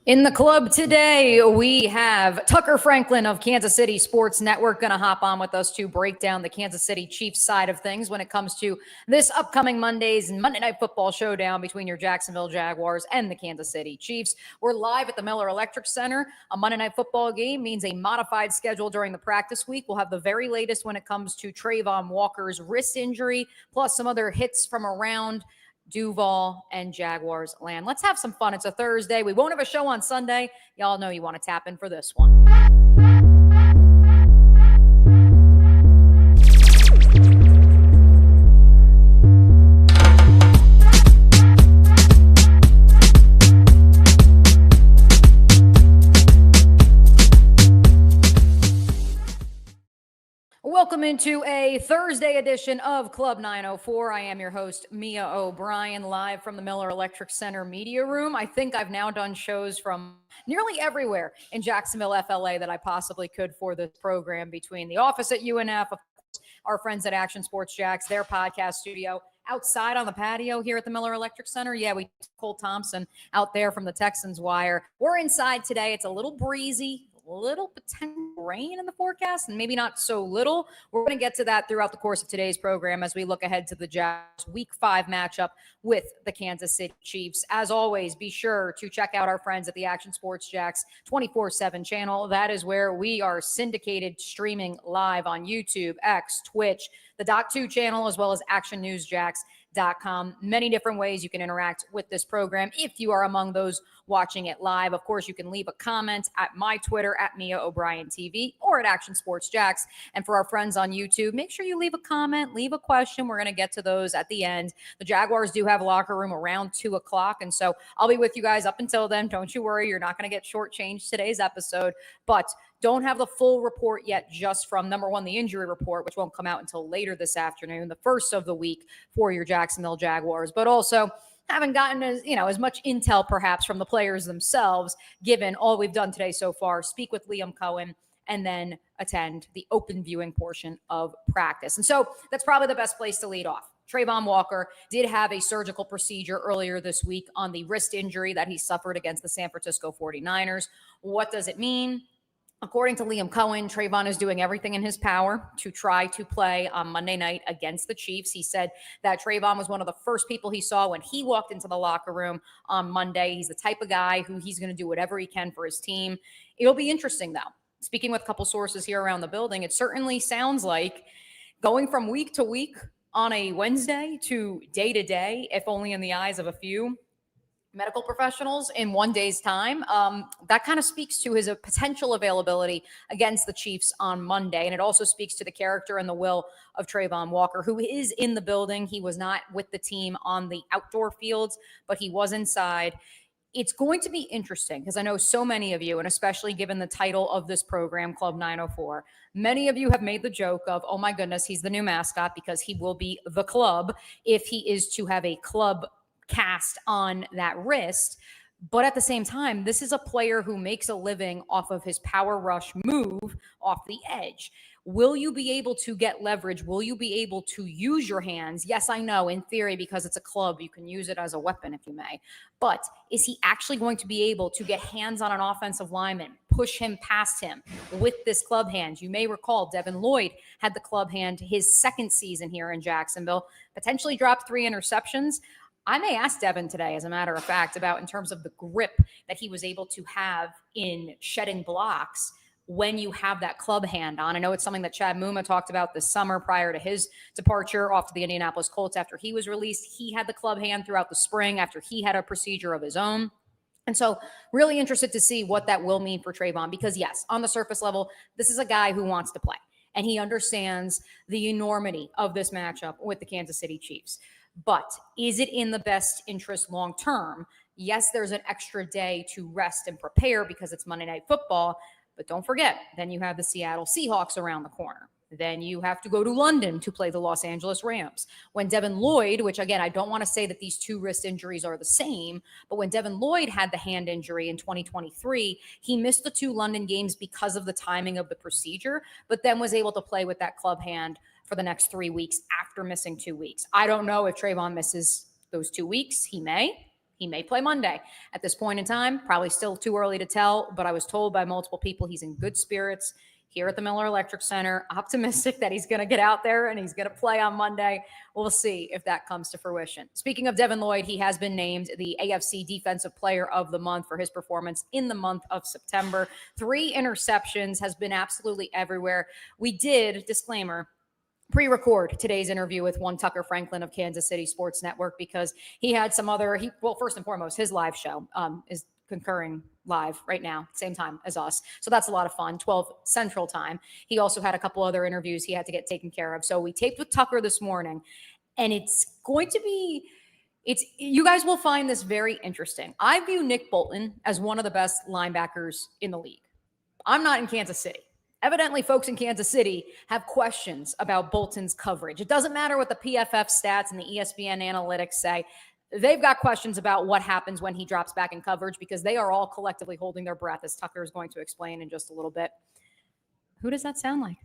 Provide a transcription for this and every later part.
In the club today, we have Tucker Franklin of Kansas City Sports Network going to hop on with us to break down the Kansas City Chiefs side of things when it comes to this upcoming Monday's Monday Night Football showdown between your Jacksonville Jaguars and the Kansas City Chiefs. We're live at the Miller Electric Center. A Monday Night Football game means a modified schedule during the practice week. We'll have the very latest when it comes to Trayvon Walker's wrist injury, plus some other hits from around Duval and Jaguars land. Let's have some fun. It's a Thursday. We won't have a show on Sunday. Y'all know you want to tap in for this one. Welcome into a Thursday edition of Club 904. I am your host, Mia O'Brien, live from the Miller Electric Center media room. I think I've now done shows from nearly everywhere in Jacksonville, FLA that I possibly could for this program, between the office at UNF, of course, our friends at Action Sports Jacks, their podcast studio, outside on the patio here at the Miller Electric Center. Yeah, we Cole Thompson out there from the Texans Wire. We're inside today. It's a little breezy, little potential rain in the forecast, and maybe not so little. We're going to get to that throughout the course of today's program as we look ahead to the Jags Week 5 matchup with the Kansas City Chiefs. As always, be sure to check out our friends at the Action Sports Jacks 24/7 channel. That is where we are syndicated, streaming live on YouTube, X, Twitch, the Dot 2 channel, as well as actionnewsjacks.com. Many different ways you can interact with this program if you are among those watching it live. Of course, you can leave a comment at my Twitter at Mia O'Brien TV or at Action Sports Jacks. And for our friends on YouTube, make sure you leave a comment, leave a question. We're going to get to those at the end. The Jaguars do have a locker room around 2 o'clock. And so I'll be with you guys up until then. Don't you worry. You're not going to get shortchanged today's episode, but don't have the full report yet, just from number one, the injury report, which won't come out until later this afternoon, the first of the week for your Jacksonville Jaguars, but also haven't gotten as much intel perhaps from the players themselves, given all we've done today so far. Speak with Liam Cohen and then attend the open viewing portion of practice. And so that's probably the best place to lead off. Trayvon Walker did have a surgical procedure earlier this week on the wrist injury that he suffered against the San Francisco 49ers. What does it mean? According to Liam Cohen, Trayvon is doing everything in his power to try to play on Monday night against the Chiefs. He said that Trayvon was one of the first people he saw when he walked into the locker room on Monday. He's the type of guy who he's going to do whatever he can for his team. It'll be interesting, though. Speaking with a couple sources here around the building, it certainly sounds like going from week to week on a Wednesday to day, if only in the eyes of a few medical professionals in one day's time. That kind of speaks to his potential availability against the Chiefs on Monday. And it also speaks to the character and the will of Trayvon Walker, who is in the building. He was not with the team on the outdoor fields, but he was inside. It's going to be interesting because I know so many of you, and especially given the title of this program, Club 904, many of you have made the joke of, oh my goodness, he's the new mascot, because he will be the club if he is to have a club cast on that wrist. But at the same time, this is a player who makes a living off of his power rush move off the edge. Will you be able to get leverage? Will you be able to use your hands? Yes, I know in theory, because it's a club, you can use it as a weapon if you may. But is he actually going to be able to get hands on an offensive lineman, push him past him with this club hand? You may recall Devin Lloyd had the club hand his second season here in Jacksonville, potentially dropped 3 interceptions. I may ask Devin today, as a matter of fact, about in terms of the grip that he was able to have in shedding blocks when you have that club hand on. I know it's something that Chad Muma talked about this summer prior to his departure off to the Indianapolis Colts after he was released. He had the club hand throughout the spring after he had a procedure of his own. And so really interested to see what that will mean for Trayvon, because yes, on the surface level, this is a guy who wants to play and he understands the enormity of this matchup with the Kansas City Chiefs. But is it in the best interest long term? Yes, there's an extra day to rest and prepare because it's Monday Night Football. But don't forget, then you have the Seattle Seahawks around the corner. Then you have to go to London to play the Los Angeles Rams. When Devin Lloyd, which again, I don't want to say that these two wrist injuries are the same, but when Devin Lloyd had the hand injury in 2023, he missed the 2 London games because of the timing of the procedure, but then was able to play with that club hand for the next 3 weeks after missing 2 weeks. I don't know if Trayvon misses those 2 weeks. He may. He may play Monday. At this point in time, probably still too early to tell, but I was told by multiple people he's in good spirits here at the Miller Electric Center, optimistic that he's going to get out there and he's going to play on Monday. We'll see if that comes to fruition. Speaking of Devin Lloyd, he has been named the AFC Defensive Player of the Month for his performance in the month of September. 3 interceptions, has been absolutely everywhere. We did, disclaimer, pre-record today's interview with one Tucker Franklin of Kansas City Sports Network because he had some other, well, first and foremost, his live show is concurring live right now, same time as us. So that's a lot of fun, 12 Central Time. He also had a couple other interviews he had to get taken care of. So we taped with Tucker this morning, and it's going to be, you guys will find this very interesting. I view Nick Bolton as one of the best linebackers in the league. I'm not in Kansas City. Evidently, folks in Kansas City have questions about Bolton's coverage. It doesn't matter what the PFF stats and the ESPN analytics say. They've got questions about what happens when he drops back in coverage because they are all collectively holding their breath, as Tucker is going to explain in just a little bit. Who does that sound like?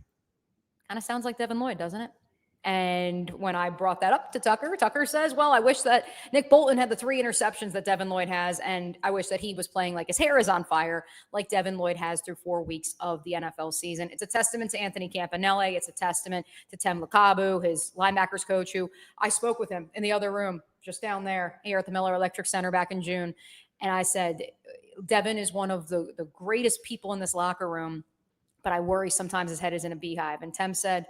Kind of sounds like Devin Lloyd, doesn't it? And when I brought that up to Tucker, Tucker says, well, I wish that Nick Bolton had the 3 interceptions that Devin Lloyd has, and I wish that he was playing like his hair is on fire, like Devin Lloyd has through 4 weeks of the NFL season. It's a testament to Anthony Campanelli. It's a testament to Tem Lakabu, his linebackers coach, who I spoke with him in the other room just down there here at the Miller Electric Center back in June. And I said, Devin is one of the greatest people in this locker room, but I worry sometimes his head is in a beehive. And Tem said,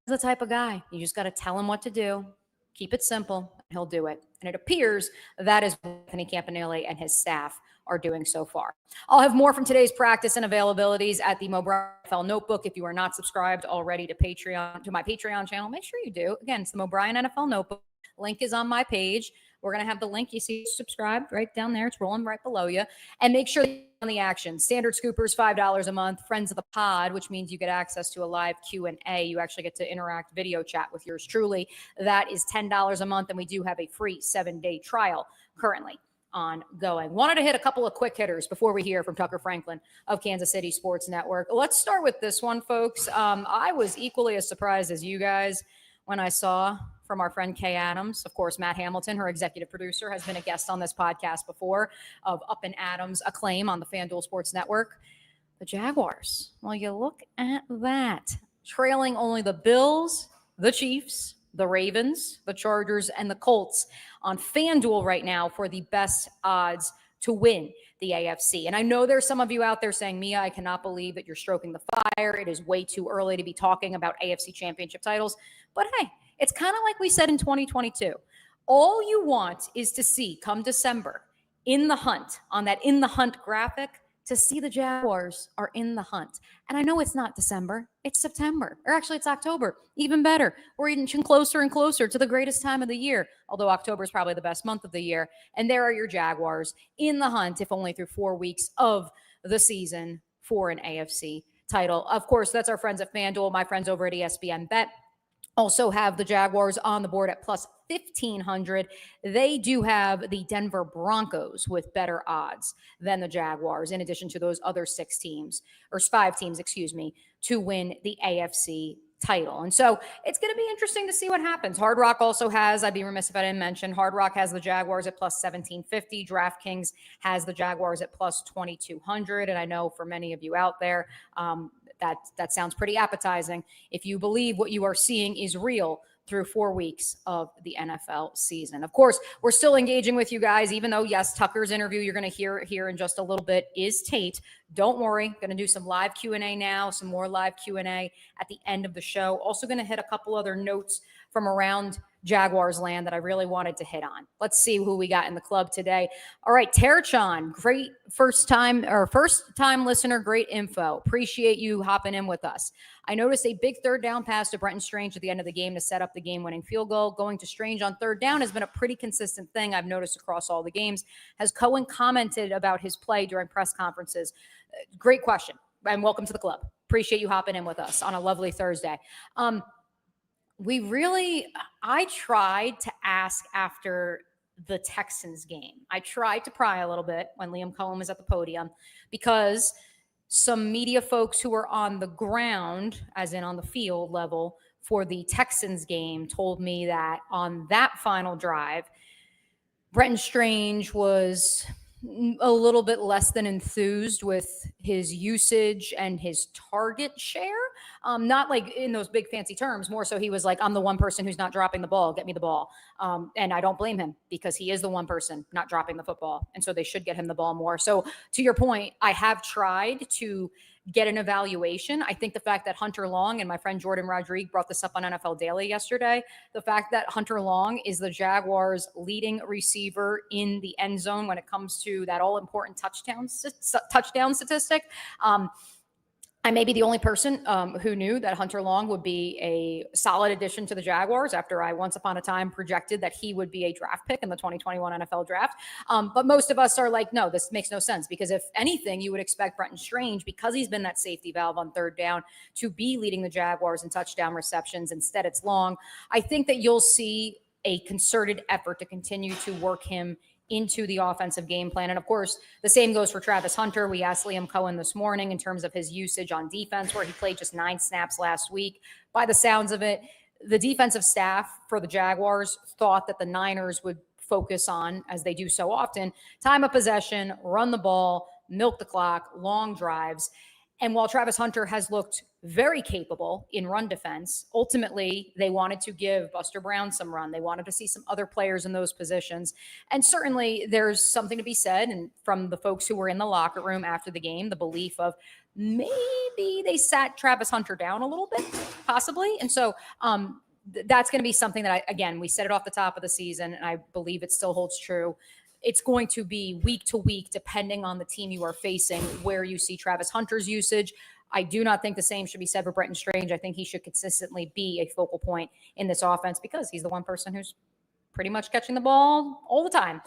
the type of guy, you just got to tell him what to do, keep it simple, and he'll do it. And it appears that is what Anthony Campanelli and his staff are doing so far. I'll have more from today's practice and availabilities at the Mobile NFL Notebook. If you are not subscribed already to my Patreon channel, make sure you do. Again, it's the O'Brien NFL Notebook. Link is on my page. We're going to have the link. You see subscribed right down there. It's rolling right below you. And make sure you're on the action. Standard Scoopers, $5 a month. Friends of the pod, which means you get access to a live Q&A. You actually get to interact, video chat with yours truly. That is $10 a month. And we do have a free 7-day trial currently ongoing. Wanted to hit a couple of quick hitters before we hear from Tucker Franklin of Kansas City Sports Network. Let's start with this one, folks. I was equally as surprised as you guys when I saw from our friend Kay Adams. Of course, Matt Hamilton, her executive producer, has been a guest on this podcast before, of Up and Adams' acclaim on the FanDuel Sports Network. The Jaguars, well, you look at that. Trailing only the Bills, the Chiefs, the Ravens, the Chargers, and the Colts on FanDuel right now for the best odds to win the AFC. And I know there's some of you out there saying, Mia, I cannot believe that you're stroking the fire. It is way too early to be talking about AFC championship titles. But hey, it's kind of like we said in 2022. All you want is to see, come December, in the hunt, on that in the hunt graphic, to see the Jaguars are in the hunt. And I know it's not December, it's September, or actually it's October, even better. We're inching closer and closer to the greatest time of the year, although October is probably the best month of the year. And there are your Jaguars in the hunt, if only through 4 weeks of the season, for an AFC title. Of course, that's our friends at FanDuel, my friends over at ESPN Bet. Also have the Jaguars on the board at plus 1,500. They do have the Denver Broncos with better odds than the Jaguars, in addition to those other 5 teams, to win the AFC title. And so it's going to be interesting to see what happens. Hard Rock also has, I'd be remiss if I didn't mention, Hard Rock has the Jaguars at plus 1,750. DraftKings has the Jaguars at plus 2,200. And I know for many of you out there, that sounds pretty appetizing if you believe what you are seeing is real through 4 weeks of the NFL season. Of course, we're still engaging with you guys, even though, yes, Tucker's interview you're going to hear here in just a little bit is taped. Don't worry, going to do some live Q&A now, some more live Q&A at the end of the show. Also going to hit a couple other notes from around Jaguars land that I really wanted to hit on. Let's see who we got in the club today. All right, Terchan, great first time listener, great info. Appreciate you hopping in with us. I noticed a big third down pass to Brenton Strange at the end of the game to set up the game-winning field goal. Going to Strange on third down has been a pretty consistent thing I've noticed across all the games. Has Cohen commented about his play during press conferences? Great question, and welcome to the club. Appreciate you hopping in with us on a lovely Thursday. I tried to ask after the Texans game. I tried to pry a little bit when Liam Cohen was at the podium, because some media folks who were on the ground, as in on the field level, for the Texans game told me that on that final drive, Brenton Strange was a little bit less than enthused with his usage and his target share. Not like in those big fancy terms, more so he was like, I'm the one person who's not dropping the ball, get me the ball. And I don't blame him because he is the one person not dropping the football. And so they should get him the ball more. So to your point, I have tried to get an evaluation. I think the fact that Hunter Long and my friend Jordan Rodriguez brought this up on NFL Daily yesterday, the fact that Hunter Long is the Jaguars' leading receiver in the end zone when it comes to that all-important touchdown statistic. I may be the only person who knew that Hunter Long would be a solid addition to the Jaguars after I once upon a time projected that he would be a draft pick in the 2021 NFL draft. But most of us are like, no, this makes no sense because if anything, you would expect Brenton Strange, because he's been that safety valve on third down, to be leading the Jaguars in touchdown receptions. Instead, it's Long. I think that you'll see a concerted effort to continue to work him into the offensive game plan. And of course, the same goes for Travis Hunter. We asked Liam Cohen this morning in terms of his usage on defense, where he played just 9 snaps last week. By the sounds of it, the defensive staff for the Jaguars thought that the Niners would focus on, as they do so often, time of possession, run the ball, milk the clock, long drives. And while Travis Hunter has looked very capable in run defense, ultimately they wanted to give Buster Brown some run. They wanted to see some other players in those positions. And certainly there's something to be said, and from the folks who were in the locker room after the game, the belief of maybe they sat Travis Hunter down a little bit, possibly. And so that's going to be something that, again, we said it off the top of the season, and I believe it still holds true. It's going to be week to week, depending on the team you are facing, where you see Travis Hunter's usage. I do not think the same should be said for Brenton Strange. I think he should consistently be a focal point in this offense because he's the one person who's pretty much catching the ball all the time.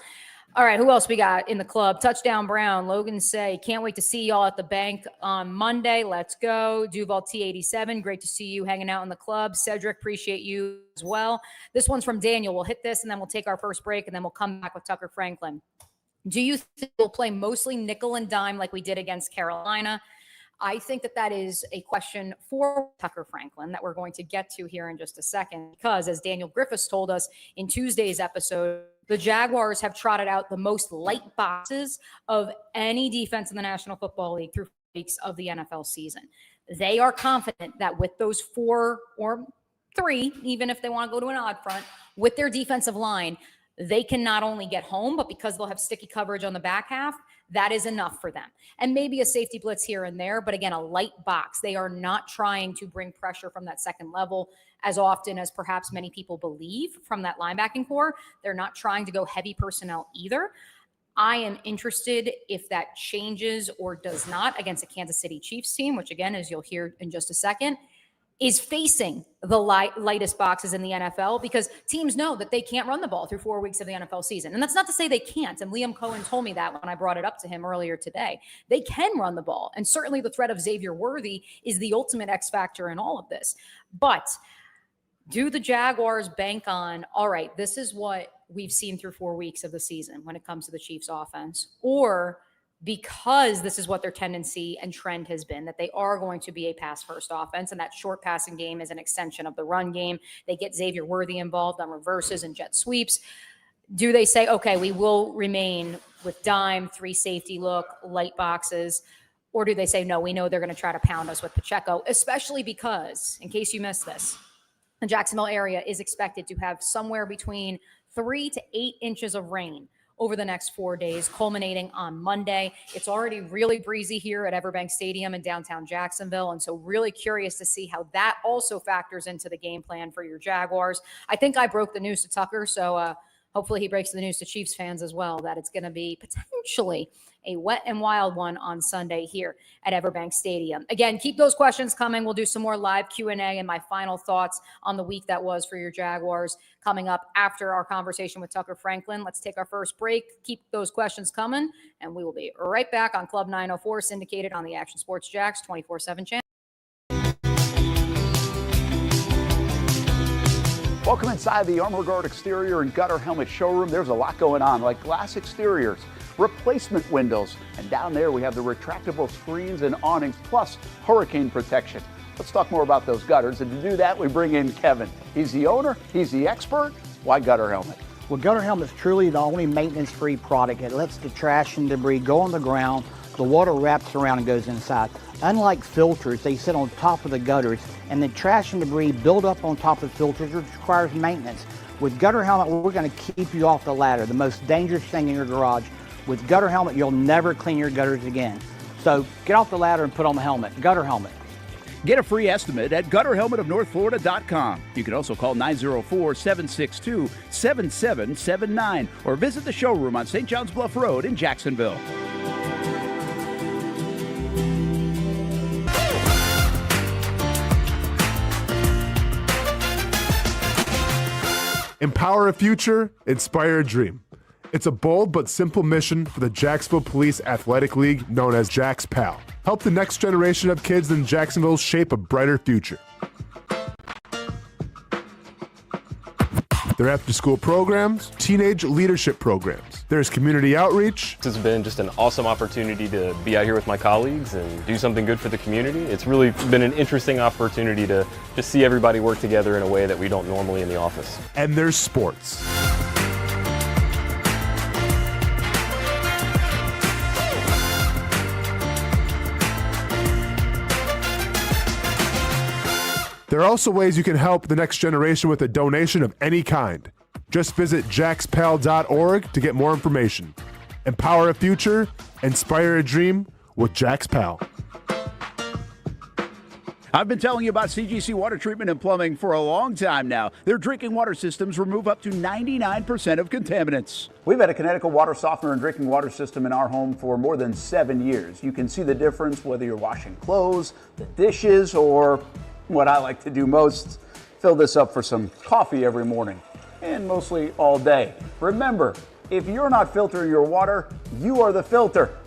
All right, who else we got in the club? Touchdown Brown, Logan Say, can't wait to see y'all at the bank on Monday. Let's go. Duval T87, great to see you hanging out in the club. Cedric, appreciate you as well. This one's from Daniel. We'll hit this and then we'll take our first break and then we'll come back with Tucker Franklin. Do you think we'll play mostly nickel and dime like we did against Carolina? I think that is a question for Tucker Franklin that we're going to get to here in just a second, because as Daniel Griffiths told us in Tuesday's episode, the Jaguars have trotted out the most light boxes of any defense in the National Football League through weeks of the NFL season. They are confident that with those 4 or 3, even if they want to go to an odd front, with their defensive line, they can not only get home, but because they'll have sticky coverage on the back half, that is enough for them. And maybe a safety blitz here and there, but again, a light box. They are not trying to bring pressure from that second level as often as perhaps many people believe from that linebacking core. They're not trying to go heavy personnel either. I am interested if that changes or does not against a Kansas City Chiefs team, which again, as you'll hear in just a second, is facing the lightest boxes in the NFL, because teams know that they can't run the ball through 4 weeks of the NFL season. And that's not to say they can't. And Liam Cohen told me that when I brought it up to him earlier today. They can run the ball. And certainly the threat of Xavier Worthy is the ultimate X factor in all of this. But do the Jaguars bank on, all right, this is what we've seen through 4 weeks of the season when it comes to the Chiefs offense? Or because this is what their tendency and trend has been, that they are going to be a pass-first offense, and that short passing game is an extension of the run game. They get Xavier Worthy involved on reverses and jet sweeps. Do they say, okay, we will remain with dime, 3 safety look, light boxes? Or do they say, no, we know they're going to try to pound us with Pacheco, especially because, in case you missed this, the Jacksonville area is expected to have somewhere between 3 to 8 inches of rain over the next 4 days, culminating on Monday. It's already really breezy here at Everbank Stadium in downtown Jacksonville, and so really curious to see how that also factors into the game plan for your Jaguars. I think I broke the news to Tucker, so hopefully he breaks the news to Chiefs fans as well, that it's going to be potentially a wet and wild one on Sunday here at Everbank Stadium. Again, keep those questions coming. We'll do some more live Q&A and my final thoughts on the week that was for your Jaguars coming up after our conversation with Tucker Franklin. Let's take our first break. Keep those questions coming, and we will be right back on Club 904, syndicated on the Action Sports Jacks 24/7 channel. Welcome inside the Armor Guard exterior and gutter helmet showroom. There's a lot going on, like glass exteriors, replacement windows, and down there we have the retractable screens and awnings, plus hurricane protection. Let's talk more about those gutters, and to do that we bring in Kevin. He's the owner, he's the expert. Why gutter helmet? Well, gutter helmet's truly the only maintenance-free product. It lets the trash and debris go on the ground, the water wraps around and goes inside. Unlike filters, they sit on top of the gutters, and the trash and debris build up on top of filters, which requires maintenance. With gutter helmet, we're going to keep you off the ladder, the most dangerous thing in your garage. With gutter helmet, you'll never clean your gutters again. So get off the ladder and put on the helmet. Gutter helmet. Get a free estimate at gutterhelmetofnorthflorida.com. You can also call 904-762-7779 or visit the showroom on St. John's Bluff Road in Jacksonville. Empower a future, inspire a dream. It's a bold but simple mission for the Jacksonville Police Athletic League known as Jax PAL. Help the next generation of kids in Jacksonville shape a brighter future. Their after-school programs, teenage leadership programs. There's community outreach. This has been just an awesome opportunity to be out here with my colleagues and do something good for the community. It's really been an interesting opportunity to just see everybody work together in a way that we don't normally in the office. And there's sports. There are also ways you can help the next generation with a donation of any kind. Just visit jaxpal.org to get more information. Empower a future, inspire a dream with Jax PAL. I've been telling you about CGC Water Treatment and Plumbing for a long time now. Their drinking water systems remove up to 99% of contaminants. We've had a Connecticut water softener and drinking water system in our home for more than 7 years. You can see the difference whether you're washing clothes, the dishes, or what I like to do most, fill this up for some coffee every morning, and mostly all day. Remember, if you're not filtering your water, you are the filter.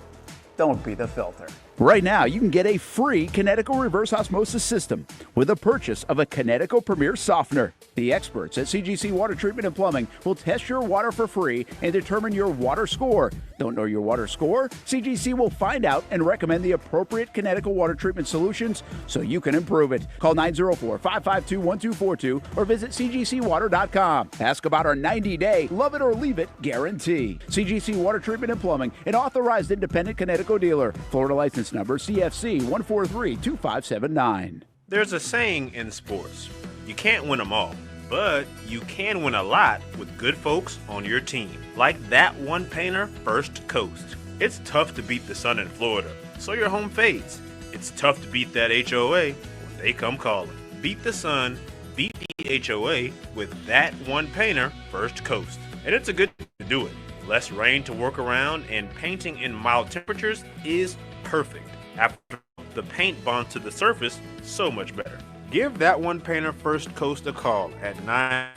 Don't be the filter. Right now, you can get a free Connecticut reverse osmosis system with a purchase of a Connecticut Premier Softener. The experts at CGC Water Treatment and Plumbing will test your water for free and determine your water score. Don't know your water score? CGC will find out and recommend the appropriate Connecticut water treatment solutions so you can improve it. Call 904-552-1242 or visit cgcwater.com. Ask about our 90-day love it or leave it guarantee. CGC Water Treatment and Plumbing, an authorized independent Connecticut dealer. Florida license number CFC 1432579. There's a saying in sports, you can't win them all, but you can win a lot with good folks on your team. Like that one painter, First Coast. It's tough to beat the sun in Florida, so your home fades. It's tough to beat that HOA when they come calling. Beat the sun, beat the HOA with that one painter, First Coast. And it's a good thing to do it. Less rain to work around, and painting in mild temperatures is perfect. After the paint bonds to the surface, so much better. Give that one painter First Coast a call at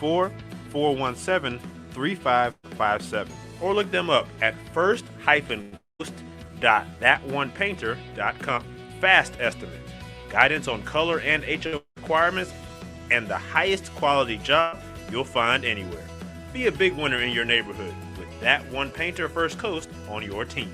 944173557 or look them up at first-coast.thatonepainter.com. Fast estimate, guidance on color and HO requirements, and the highest quality job you'll find anywhere. Be a big winner in your neighborhood with that one painter First Coast on your team.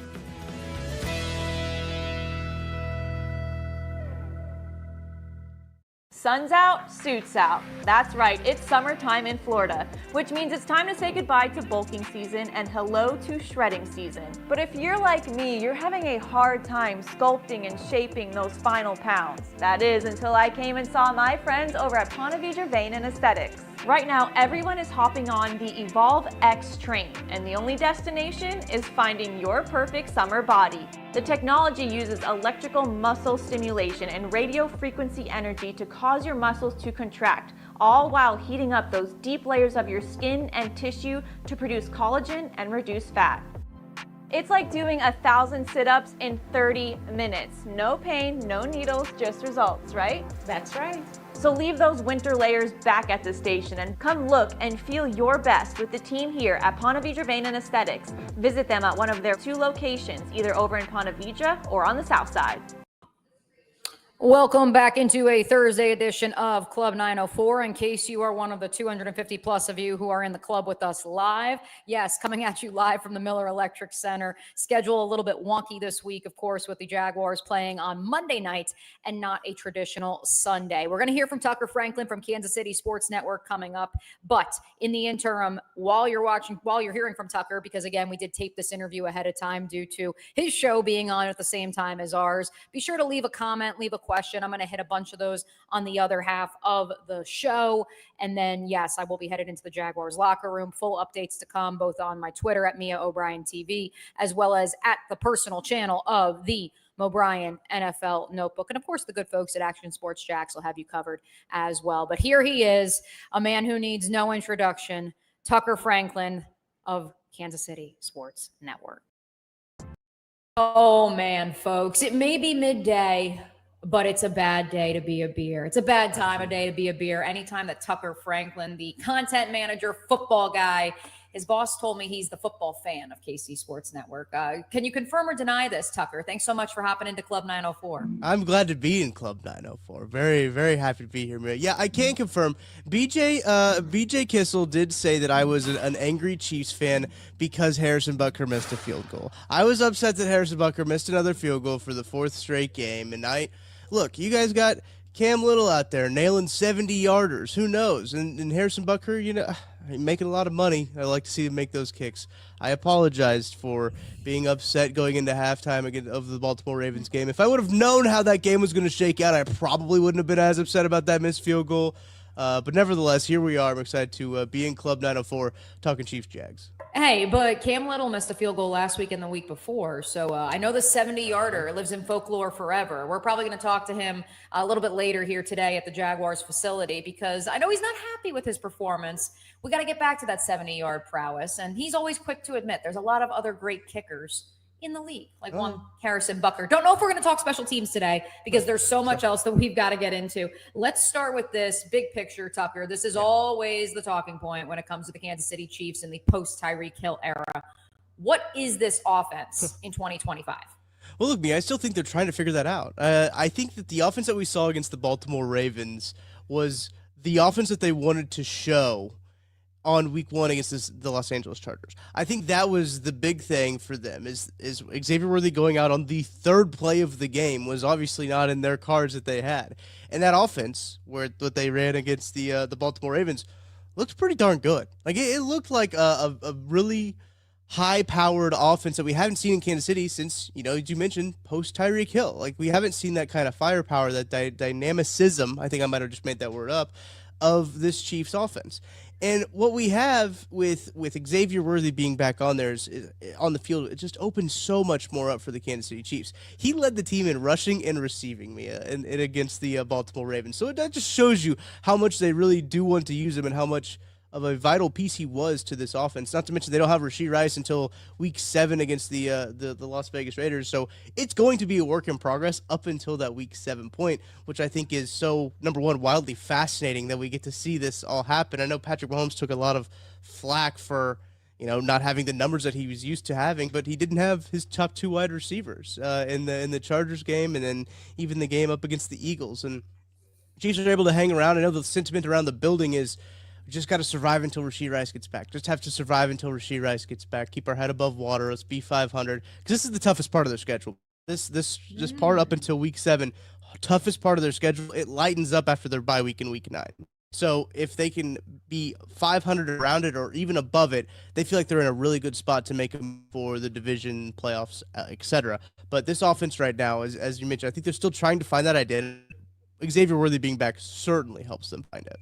Sun's out, suits out. That's right, it's summertime in Florida, which means it's time to say goodbye to bulking season and hello to shredding season. But if you're like me, you're having a hard time sculpting and shaping those final pounds. That is until I came and saw my friends over at Ponte Vedra Vein and Aesthetics. Right now, everyone is hopping on the Evolve X train, and the only destination is finding your perfect summer body. The technology uses electrical muscle stimulation and radio frequency energy to cause your muscles to contract, all while heating up those deep layers of your skin and tissue to produce collagen and reduce fat. It's like doing 1,000 sit-ups in 30 minutes. No pain, no needles, just results, right? That's right. So leave those winter layers back at the station and come look and feel your best with the team here at Ponte Vedra Vein and Aesthetics. Visit them at one of their 2 locations, either over in Ponte Vedra or on the south side. Welcome back into a Thursday edition of Club 904. In case you are one of the 250 plus of you who are in the club with us live, yes, coming at you live from the Miller Electric Center. Schedule a little bit wonky this week, of course, with the Jaguars playing on Monday night and not a traditional Sunday. We're going to hear from Tucker Franklin from Kansas City Sports Network coming up. But in the interim, while you're hearing from Tucker, because again, we did tape this interview ahead of time due to his show being on at the same time as ours, be sure to leave a comment, leave a question. I'm going to hit a bunch of those on the other half of the show. And then, yes, I will be headed into the Jaguars locker room. Full updates to come, both on my Twitter at Mia O'Brien TV, as well as at the personal channel of the O'Brien NFL Notebook. And of course, the good folks at Action Sports Jacks will have you covered as well. But here he is, a man who needs no introduction, Tucker Franklin of Kansas City Sports Network. Oh, man, folks, it may be midday, but it's a bad day to be a beer. It's a bad time of day to be a beer. Anytime that Tucker Franklin, the content manager, football guy, his boss told me he's the football fan of KC Sports Network. Can you confirm or deny this, Tucker? Thanks so much for hopping into Club 904. I'm glad to be in Club 904. Very, very happy to be here, Mia. Yeah, I can confirm. BJ Kissel did say that I was an angry Chiefs fan because Harrison Butker missed a field goal. I was upset that Harrison Butker missed another field goal for the fourth straight game. And look, you guys got Cam Little out there nailing 70-yarders. Who knows? And Harrison Butker, making a lot of money. I like to see him make those kicks. I apologized for being upset going into halftime again of the Baltimore Ravens game. If I would have known how that game was going to shake out, I probably wouldn't have been as upset about that missed field goal. But nevertheless, here we are. I'm excited to be in Club 904 talking Chiefs Jags. Hey, but Cam Little missed a field goal last week and the week before. So I know the 70-yarder lives in folklore forever. We're probably going to talk to him a little bit later here today at the Jaguars facility because I know he's not happy with his performance. We got to get back to that 70-yard prowess. And he's always quick to admit there's a lot of other great kickers in the league, like one Harrison Butker. Don't know if we're going to talk special teams today because there's so much else that we've got to get into. Let's start with this big picture, Tucker. This is always the talking point when it comes to the Kansas City Chiefs in the post-Tyreek Hill era. What is this offense in 2025? Well, look, I still think they're trying to figure that out. I think that the offense that we saw against the Baltimore Ravens was the offense that they wanted to show on week one against the Los Angeles Chargers. I think that was the big thing for them is Xavier Worthy going out on the third play of the game was obviously not in their cards that they had. And that offense, what they ran against the Baltimore Ravens, looked pretty darn good. Like it looked like a really high-powered offense that we haven't seen in Kansas City since, as you mentioned, post-Tyreek Hill. Like we haven't seen that kind of firepower, that dynamicism, I think I might have just made that word up, of this Chiefs offense. And what we have with Xavier Worthy being back on there is on the field, it just opens so much more up for the Kansas City Chiefs. He led the team in rushing and receiving, Mia, and against the Baltimore Ravens. So that just shows you how much they really do want to use him and how much of a vital piece he was to this offense. Not to mention they don't have Rashee Rice until week 7 against the Las Vegas Raiders. So it's going to be a work in progress up until that week 7 point, which I think is so, number one, wildly fascinating that we get to see this all happen. I know Patrick Mahomes took a lot of flack for not having the numbers that he was used to having, but he didn't have his top 2 wide receivers in the Chargers game and then even the game up against the Eagles. And Chiefs are able to hang around. I know the sentiment around the building is just got to survive until Rashee Rice gets back. Just have to survive until Rashee Rice gets back. Keep our head above water. Let's be 500. Because this is the toughest part of their schedule. This part up until week 7, toughest part of their schedule. It lightens up after their bye week in week 9. So if they can be 500 around it or even above it, they feel like they're in a really good spot to make them for the division playoffs, etc. But this offense right now, as you mentioned, I think they're still trying to find that identity. Xavier Worthy being back certainly helps them find it.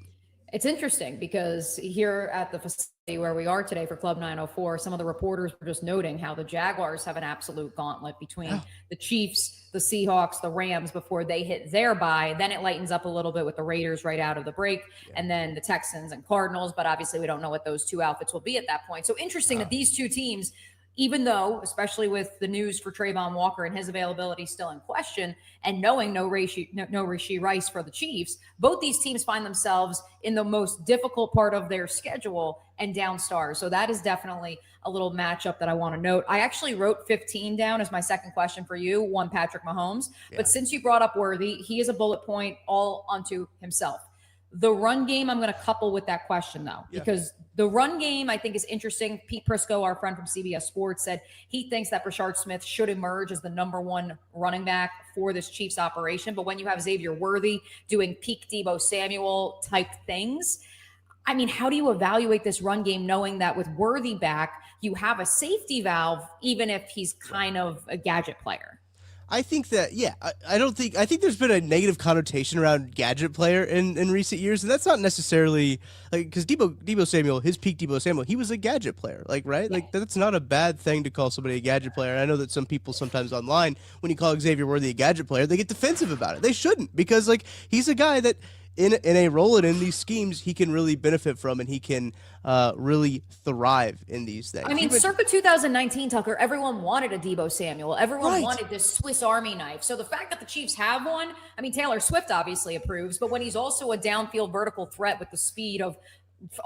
It's interesting because here at the facility where we are today for Club 904, some of the reporters were just noting how the Jaguars have an absolute gauntlet between the Chiefs, the Seahawks, the Rams before they hit their bye. Then it lightens up a little bit with the Raiders right out of the break, and then the Texans and Cardinals. But obviously we don't know what those 2 outfits will be at that point. So interesting that these 2 teams even though, especially with the news for Trayvon Walker and his availability still in question, and knowing no Rashee Rice for the Chiefs, both these teams find themselves in the most difficult part of their schedule and down stars. So that is definitely a little matchup that I want to note. I actually wrote 15 down as my second question for you, one Patrick Mahomes. Yeah. But since you brought up Worthy, he is a bullet point all unto himself. The run game, I'm going to couple with that question, though, because the run game, I think, is interesting. Pete Prisco, our friend from CBS Sports, said he thinks that Brashard Smith should emerge as the number one running back for this Chiefs operation. But when you have Xavier Worthy doing peak Deebo Samuel type things, I mean, how do you evaluate this run game knowing that with Worthy back, you have a safety valve, even if he's kind of a gadget player? I think that, I think there's been a negative connotation around gadget player in recent years, and that's not necessarily, like, because Deebo Samuel, his peak Deebo Samuel, he was a gadget player, like, right? Yeah. Like, that's not a bad thing to call somebody a gadget player. And I know that some people sometimes online, when you call Xavier Worthy a gadget player, they get defensive about it. They shouldn't, because, like, he's a guy that in a role and in these schemes, he can really benefit from, and he can really thrive in these things. I mean, circa 2019, Tucker, everyone wanted a Deebo Samuel. Everyone wanted this Swiss Army knife. So the fact that the Chiefs have one, I mean, Taylor Swift obviously approves, but when he's also a downfield vertical threat with the speed of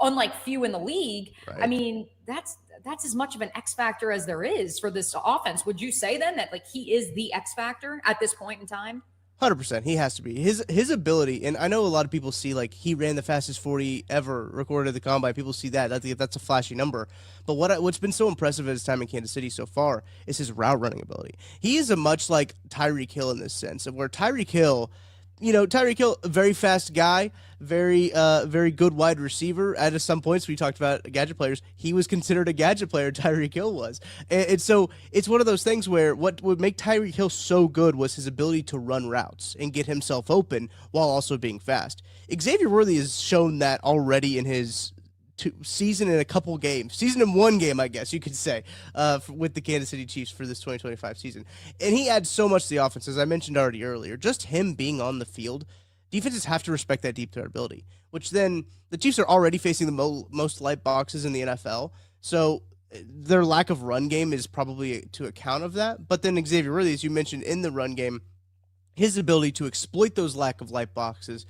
unlike few in the league, I mean, that's as much of an X factor as there is for this offense. Would you say then that, like, he is the X factor at this point in time? 100%, he has to be. His ability, and I know a lot of people see, like, he ran the fastest 40 ever recorded at the Combine. People see that. That's a flashy number. But what's been so impressive at his time in Kansas City so far is his route running ability. He is a much like Tyreek Hill in this sense, of where Tyreek Hill, a very fast guy, very good wide receiver. At some points, we talked about gadget players. He was considered a gadget player, Tyreek Hill was. And so it's one of those things where what would make Tyreek Hill so good was his ability to run routes and get himself open while also being fast. Xavier Worthy has shown that already in his season in one game, I guess you could say, with the Kansas City Chiefs for this 2025 season. And he adds so much to the offense, as I mentioned already earlier. Just him being on the field, defenses have to respect that deep threat ability, which then the Chiefs are already facing the most light boxes in the NFL. So their lack of run game is probably to account of that. But then Xavier Worthy, as you mentioned in the run game, his ability to exploit those lack of light boxes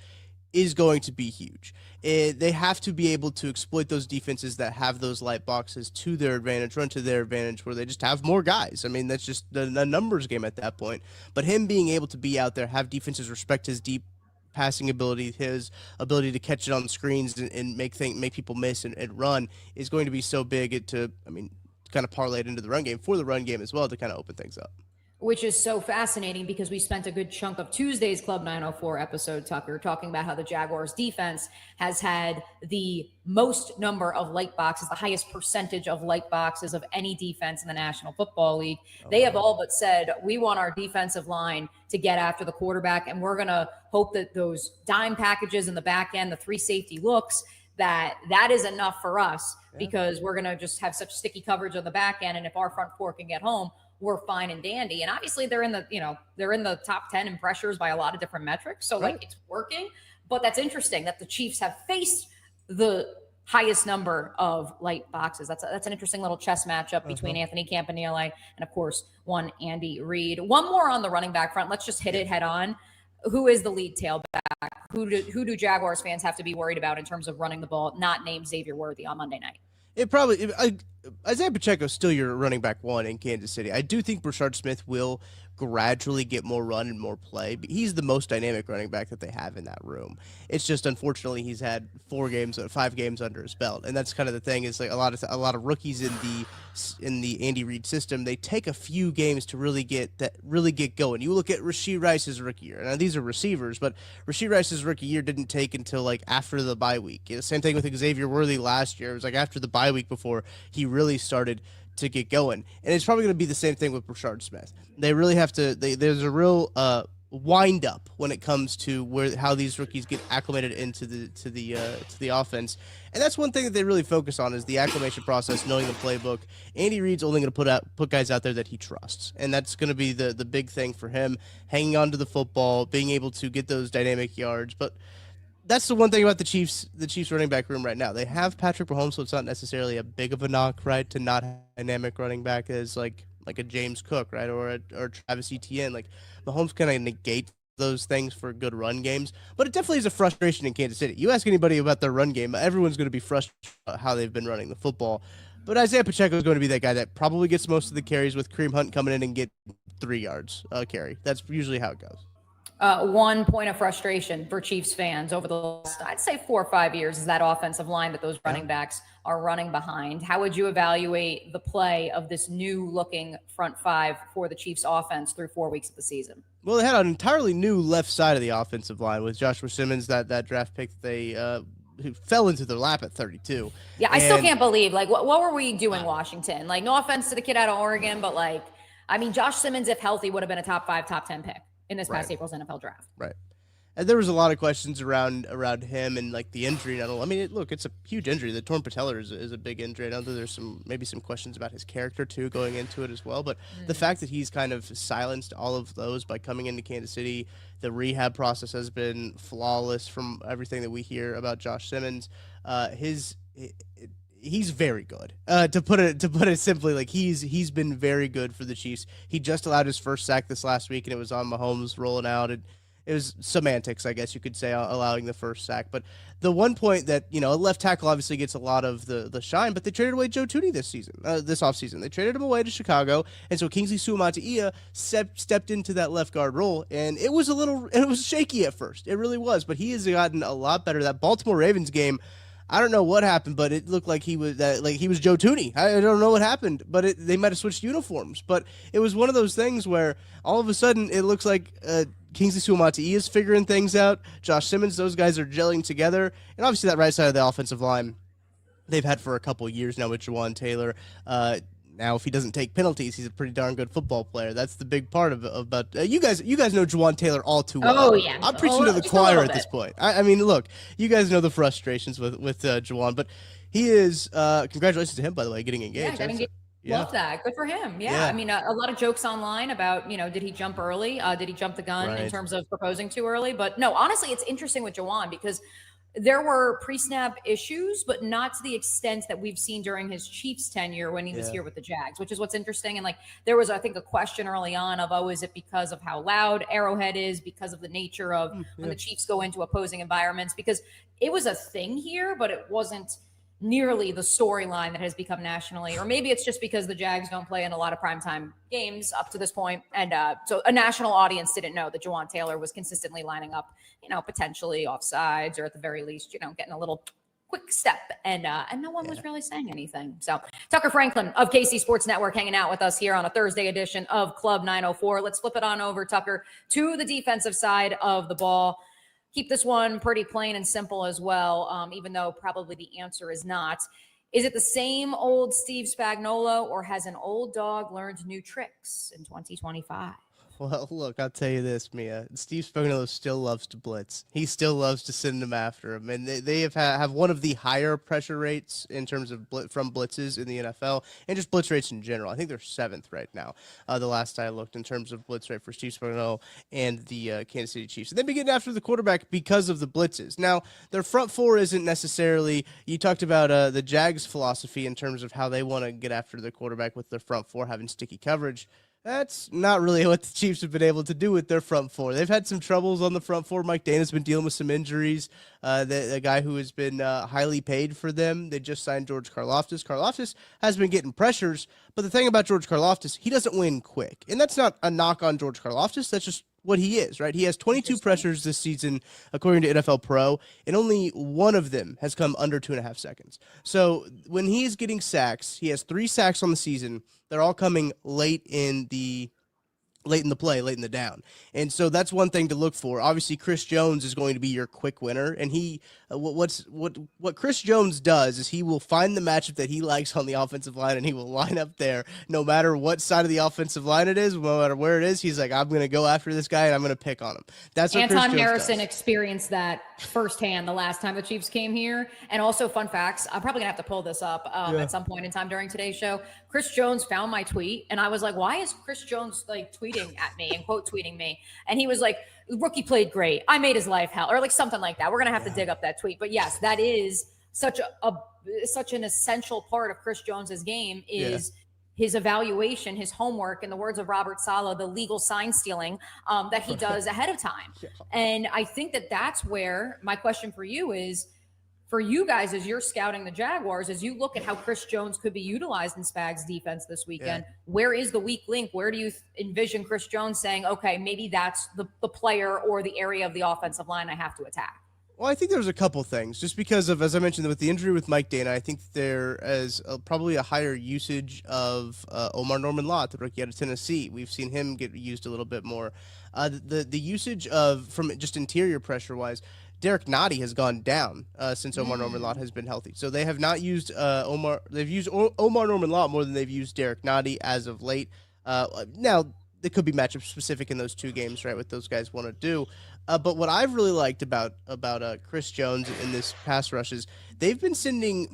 is going to be huge. They have to be able to exploit those defenses that have those light boxes to their advantage, run to their advantage, where they just have more guys. I mean, that's just the numbers game at that point. But him being able to be out there, have defenses respect his deep passing ability, his ability to catch it on the screens and make people miss and run is going to be so big to kind of parlay it into the run game for the run game as well to kind of open things up. Which is so fascinating because we spent a good chunk of Tuesday's Club 904 episode, Tucker, talking about how the Jaguars defense has had the most number of light boxes, the highest percentage of light boxes of any defense in the National Football League. They have all but said, we want our defensive line to get after the quarterback, and we're going to hope that those dime packages in the back end, the three safety looks, that is enough for us because we're going to just have such sticky coverage on the back end. And if our front four can get home, we're fine and dandy. And obviously they're in the top 10 in pressures by a lot of different metrics. So like it's working, but that's interesting that the Chiefs have faced the highest number of light boxes. That's an interesting little chess matchup between Anthony Campanile and of course one Andy Reid. One more on the running back front. Let's just hit it head on. Who is the lead tailback? Who do Jaguars fans have to be worried about in terms of running the ball, not named Xavier Worthy on Monday night? Isaiah Pacheco is still your running back one in Kansas City. I do think Brashard Smith will gradually get more run and more play. But he's the most dynamic running back that they have in that room. It's just unfortunately he's had 5 games under his belt, and that's kind of the thing. Is like a lot of rookies in the Andy Reid system. They take a few games to really get going. You look at Rashee Rice's rookie year. Now these are receivers, but Rashee Rice's rookie year didn't take until like after the bye week. Same thing with Xavier Worthy last year. It was like after the bye week before he really started to get going. And it's probably going to be the same thing with Brashard Smith. They really have to. There's a real wind up when it comes to how these rookies get acclimated into the offense. And that's one thing that they really focus on is the acclimation process, knowing the playbook. Andy Reid's only going to put guys out there that he trusts, and that's going to be the big thing for him, hanging on to the football, being able to get those dynamic yards. But that's the one thing about the Chiefs running back room right now. They have Patrick Mahomes, so it's not necessarily a big of a knock, right, to not have a dynamic running back as like a James Cook, right, or Travis Etienne. Like Mahomes kind of negate those things for good run games, but it definitely is a frustration in Kansas City. You ask anybody about their run game, everyone's going to be frustrated about how they've been running the football. But Isaiah Pacheco is going to be that guy that probably gets most of the carries, with Kareem Hunt coming in and get 3 yards carry. That's usually how it goes. 1 point of frustration for Chiefs fans over the last, I'd say 4 or 5 years, is that offensive line that those running backs are running behind. How would you evaluate the play of this new looking front five for the Chiefs offense through 4 weeks of the season? Well, they had an entirely new left side of the offensive line with Joshua Simmons, that draft pick they who fell into their lap at 32. Yeah, I still can't believe, like, what were we doing, Washington? Like, no offense to the kid out of Oregon, but, like, I mean, Josh Simmons, if healthy, would have been a top 5, top 10 pick in this past April's NFL draft. Right. And there was a lot of questions around him and like the injury. I mean, look, it's a huge injury. The torn patellar is a big injury. I know that there's maybe some questions about his character too going into it as well. But the fact that he's kind of silenced all of those by coming into Kansas City, the rehab process has been flawless from everything that we hear about Josh Simmons. He's very good. To put it simply, like he's been very good for the Chiefs. He just allowed his first sack this last week, and it was on Mahomes rolling out. It was semantics, I guess you could say, allowing the first sack. But the one point that, a left tackle obviously gets a lot of the shine, but they traded away Joe Thuney this offseason. They traded him away to Chicago, and so Kingsley Suamataia stepped into that left guard role, and it was shaky at first. It really was, but he has gotten a lot better. That Baltimore Ravens game, I don't know what happened, but it looked like he was Joe Thuney. I don't know what happened, but they might have switched uniforms. But it was one of those things where all of a sudden it looks like Kingsley Suamataia is figuring things out. Josh Simmons, those guys are gelling together. And obviously that right side of the offensive line they've had for a couple of years now with Juwan Taylor. Now, if he doesn't take penalties, he's a pretty darn good football player. That's the big part about you guys know Juwan Taylor all too well. Oh, yeah. I'm preaching to the choir at this point. I mean, look, you guys know the frustrations with Juwan, but he is congratulations to him, by the way, getting engaged. Yeah, Love that. Good for him. Yeah. I mean, a lot of jokes online about, did he jump early? Did he jump the gun in terms of proposing too early? But no, honestly, it's interesting with Juwan because there were pre-snap issues, but not to the extent that we've seen during his Chiefs tenure when he was here with the Jags, which is what's interesting. And like, there was, I think, a question early on of, is it because of how loud Arrowhead is, because of the nature of when the Chiefs go into opposing environments? Because it was a thing here, but it wasn't nearly the storyline that has become nationally, or maybe it's just because the Jags don't play in a lot of primetime games up to this point. And so a national audience didn't know that Juwan Taylor was consistently lining up, potentially offsides, or at the very least, getting a little quick step. And no one was really saying anything. So Tucker Franklin of KC Sports Network hanging out with us here on a Thursday edition of Club 904. Let's flip it on over, Tucker, to the defensive side of the ball. Keep this one pretty plain and simple as well, even though probably the answer is not. Is it the same old Steve Spagnuolo, or has an old dog learned new tricks in 2025? Well, look, I'll tell you this, Mia. Steve Spagnuolo still loves to blitz. He still loves to send them after him. And they have one of the higher pressure rates in terms of from blitzes in the NFL, and just blitz rates in general. I think they're 7th right now, the last I looked, in terms of blitz rate for Steve Spagnuolo and the Kansas City Chiefs. And they begin after the quarterback because of the blitzes. Now, their front four isn't necessarily – you talked about the Jags' philosophy in terms of how they want to get after the quarterback with their front four, having sticky coverage. That's not really what the Chiefs have been able to do with their front four. They've had some troubles on the front four. Mike Dana's been dealing with some injuries. The guy who has been highly paid for them, they just signed George Karlaftis. Karlaftis has been getting pressures, but the thing about George Karlaftis, he doesn't win quick. And that's not a knock on George Karlaftis. That's just what he is, right? He has 22 pressures this season, according to NFL Pro, and only one of them has come under 2.5 seconds. So when he is getting sacks, he has 3 sacks on the season. They're all coming late in the play, late in the down. And so that's one thing to look for. Obviously, Chris Jones is going to be your quick winner. And he, what Chris Jones does is he will find the matchup that he likes on the offensive line, and he will line up there no matter what side of the offensive line it is, no matter where it is. He's like, I'm going to go after this guy and I'm going to pick on him. That's what Anton Harrison experienced that firsthand the last time the Chiefs came here. And also, fun facts, I'm probably going to have to pull this up at some point in time during today's show. Chris Jones found my tweet, and I was like, why is Chris Jones like tweeting at me and quote tweeting me? And he was like, rookie played great. I made his life hell, or like something like that. We're going to have to dig up that tweet. But yes, that is such an essential part of Chris Jones's game is his evaluation, his homework, in the words of Robert Saleh, the legal sign stealing that he does ahead of time. And I think that's where my question for you is, for you guys, as you're scouting the Jaguars, as you look at how Chris Jones could be utilized in Spags' defense this weekend, where is the weak link? Where do you envision Chris Jones saying, okay, maybe that's the player or the area of the offensive line I have to attack? Well, I think there's a couple things, just because of, as I mentioned, with the injury with Mike Dana, I think there is probably a higher usage of Omar Norman-Lott, the rookie out of Tennessee. We've seen him get used a little bit more. The usage of, from just interior pressure-wise, Derek Nottie has gone down since Omar Norman-Lott has been healthy. So they have not used Omar. They've used Omar Norman-Lott more than they've used Derek Nottie as of late. Now, it could be matchup specific in those two games, right, what those guys want to do. But what I've really liked about Chris Jones in this pass rush is they've been sending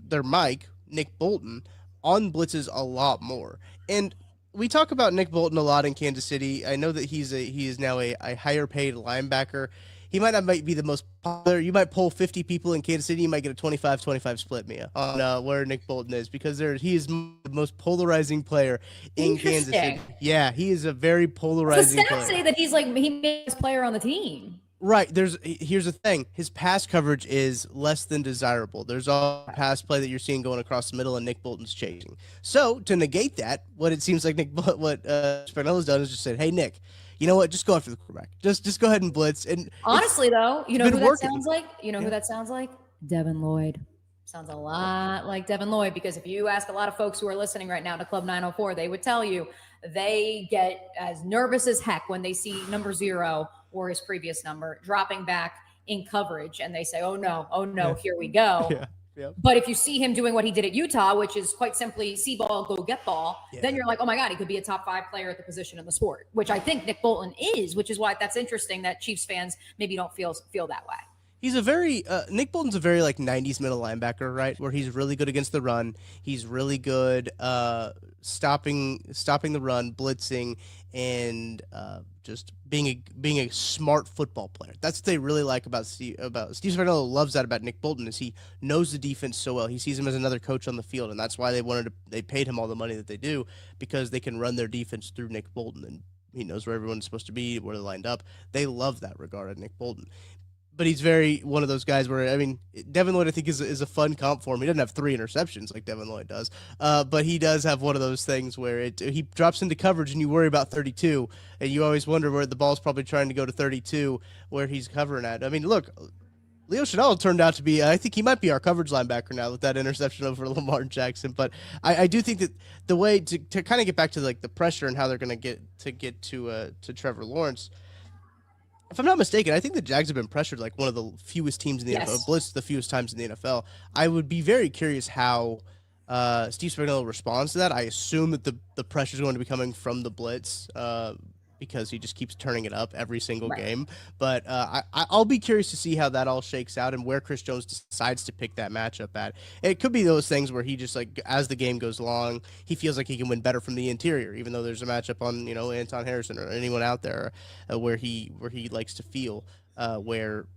their Mike, Nick Bolton, on blitzes a lot more. And we talk about Nick Bolton a lot in Kansas City. I know that he is now a higher paid linebacker. He might be the most popular. You might poll 50 people in Kansas City, you might get a 25-25 split, Mia, on where Nick Bolton is, because he is the most polarizing player in Kansas City. Yeah, he is a very polarizing player. The stats say that he's like he made his player on the team. Right. Here's the thing. His pass coverage is less than desirable. There's all pass play that you're seeing going across the middle, and Nick Bolton's chasing. So to negate that, what it seems like what Spagnuolo's done is just said, "Hey Nick, you know what? Just go after the quarterback. Just go ahead and blitz." And honestly, though, you know who that sounds like? You know who that sounds like? Devin Lloyd. Sounds a lot like Devin Lloyd, because if you ask a lot of folks who are listening right now to Club 904, they would tell you they get as nervous as heck when they see number 0 or his previous number dropping back in coverage, and they say, oh no, here we go. But if you see him doing what he did at Utah, which is quite simply see ball, go get ball, then you're like, oh my God, he could be a top 5 player at the position in the sport, which I think Nick Bolton is, which is why that's interesting that Chiefs fans maybe don't feel that way. He's a very Nick Bolton's a very like 90s middle linebacker, right? Where he's really good against the run. He's really good stopping the run, blitzing, and just being a smart football player. That's what they really like about Steve Spagnuolo. Loves that about Nick Bolton, is he knows the defense so well. He sees him as another coach on the field, and that's why they paid him all the money that they do, because they can run their defense through Nick Bolton, and he knows where everyone's supposed to be, where they're lined up. They love that regard at Nick Bolton. But he's very one of those guys where, I mean, Devin Lloyd, I think, is a fun comp for him. He doesn't have 3 interceptions like Devin Lloyd does, but he does have one of those things where he drops into coverage and you worry about 32, and you always wonder where the ball's probably trying to go to 32, where he's covering at. I mean, look, Leo Chenal turned out to be, I think he might be our coverage linebacker now with that interception over Lamar Jackson. But I do think that the way to kind of get back to like the pressure and how they're going to get to Trevor Lawrence, if I'm not mistaken, I think the Jags have been pressured like one of the fewest teams in the NFL, blitzed the fewest times in the NFL. I would be very curious how Steve Spagnuolo responds to that. I assume that the pressure is going to be coming from the blitz because he just keeps turning it up every single game. But I'll be curious to see how that all shakes out and where Chris Jones decides to pick that matchup at. It could be those things where he just, like, as the game goes along, he feels like he can win better from the interior, even though there's a matchup on, you know, Anton Harrison or anyone out there where he likes to feel where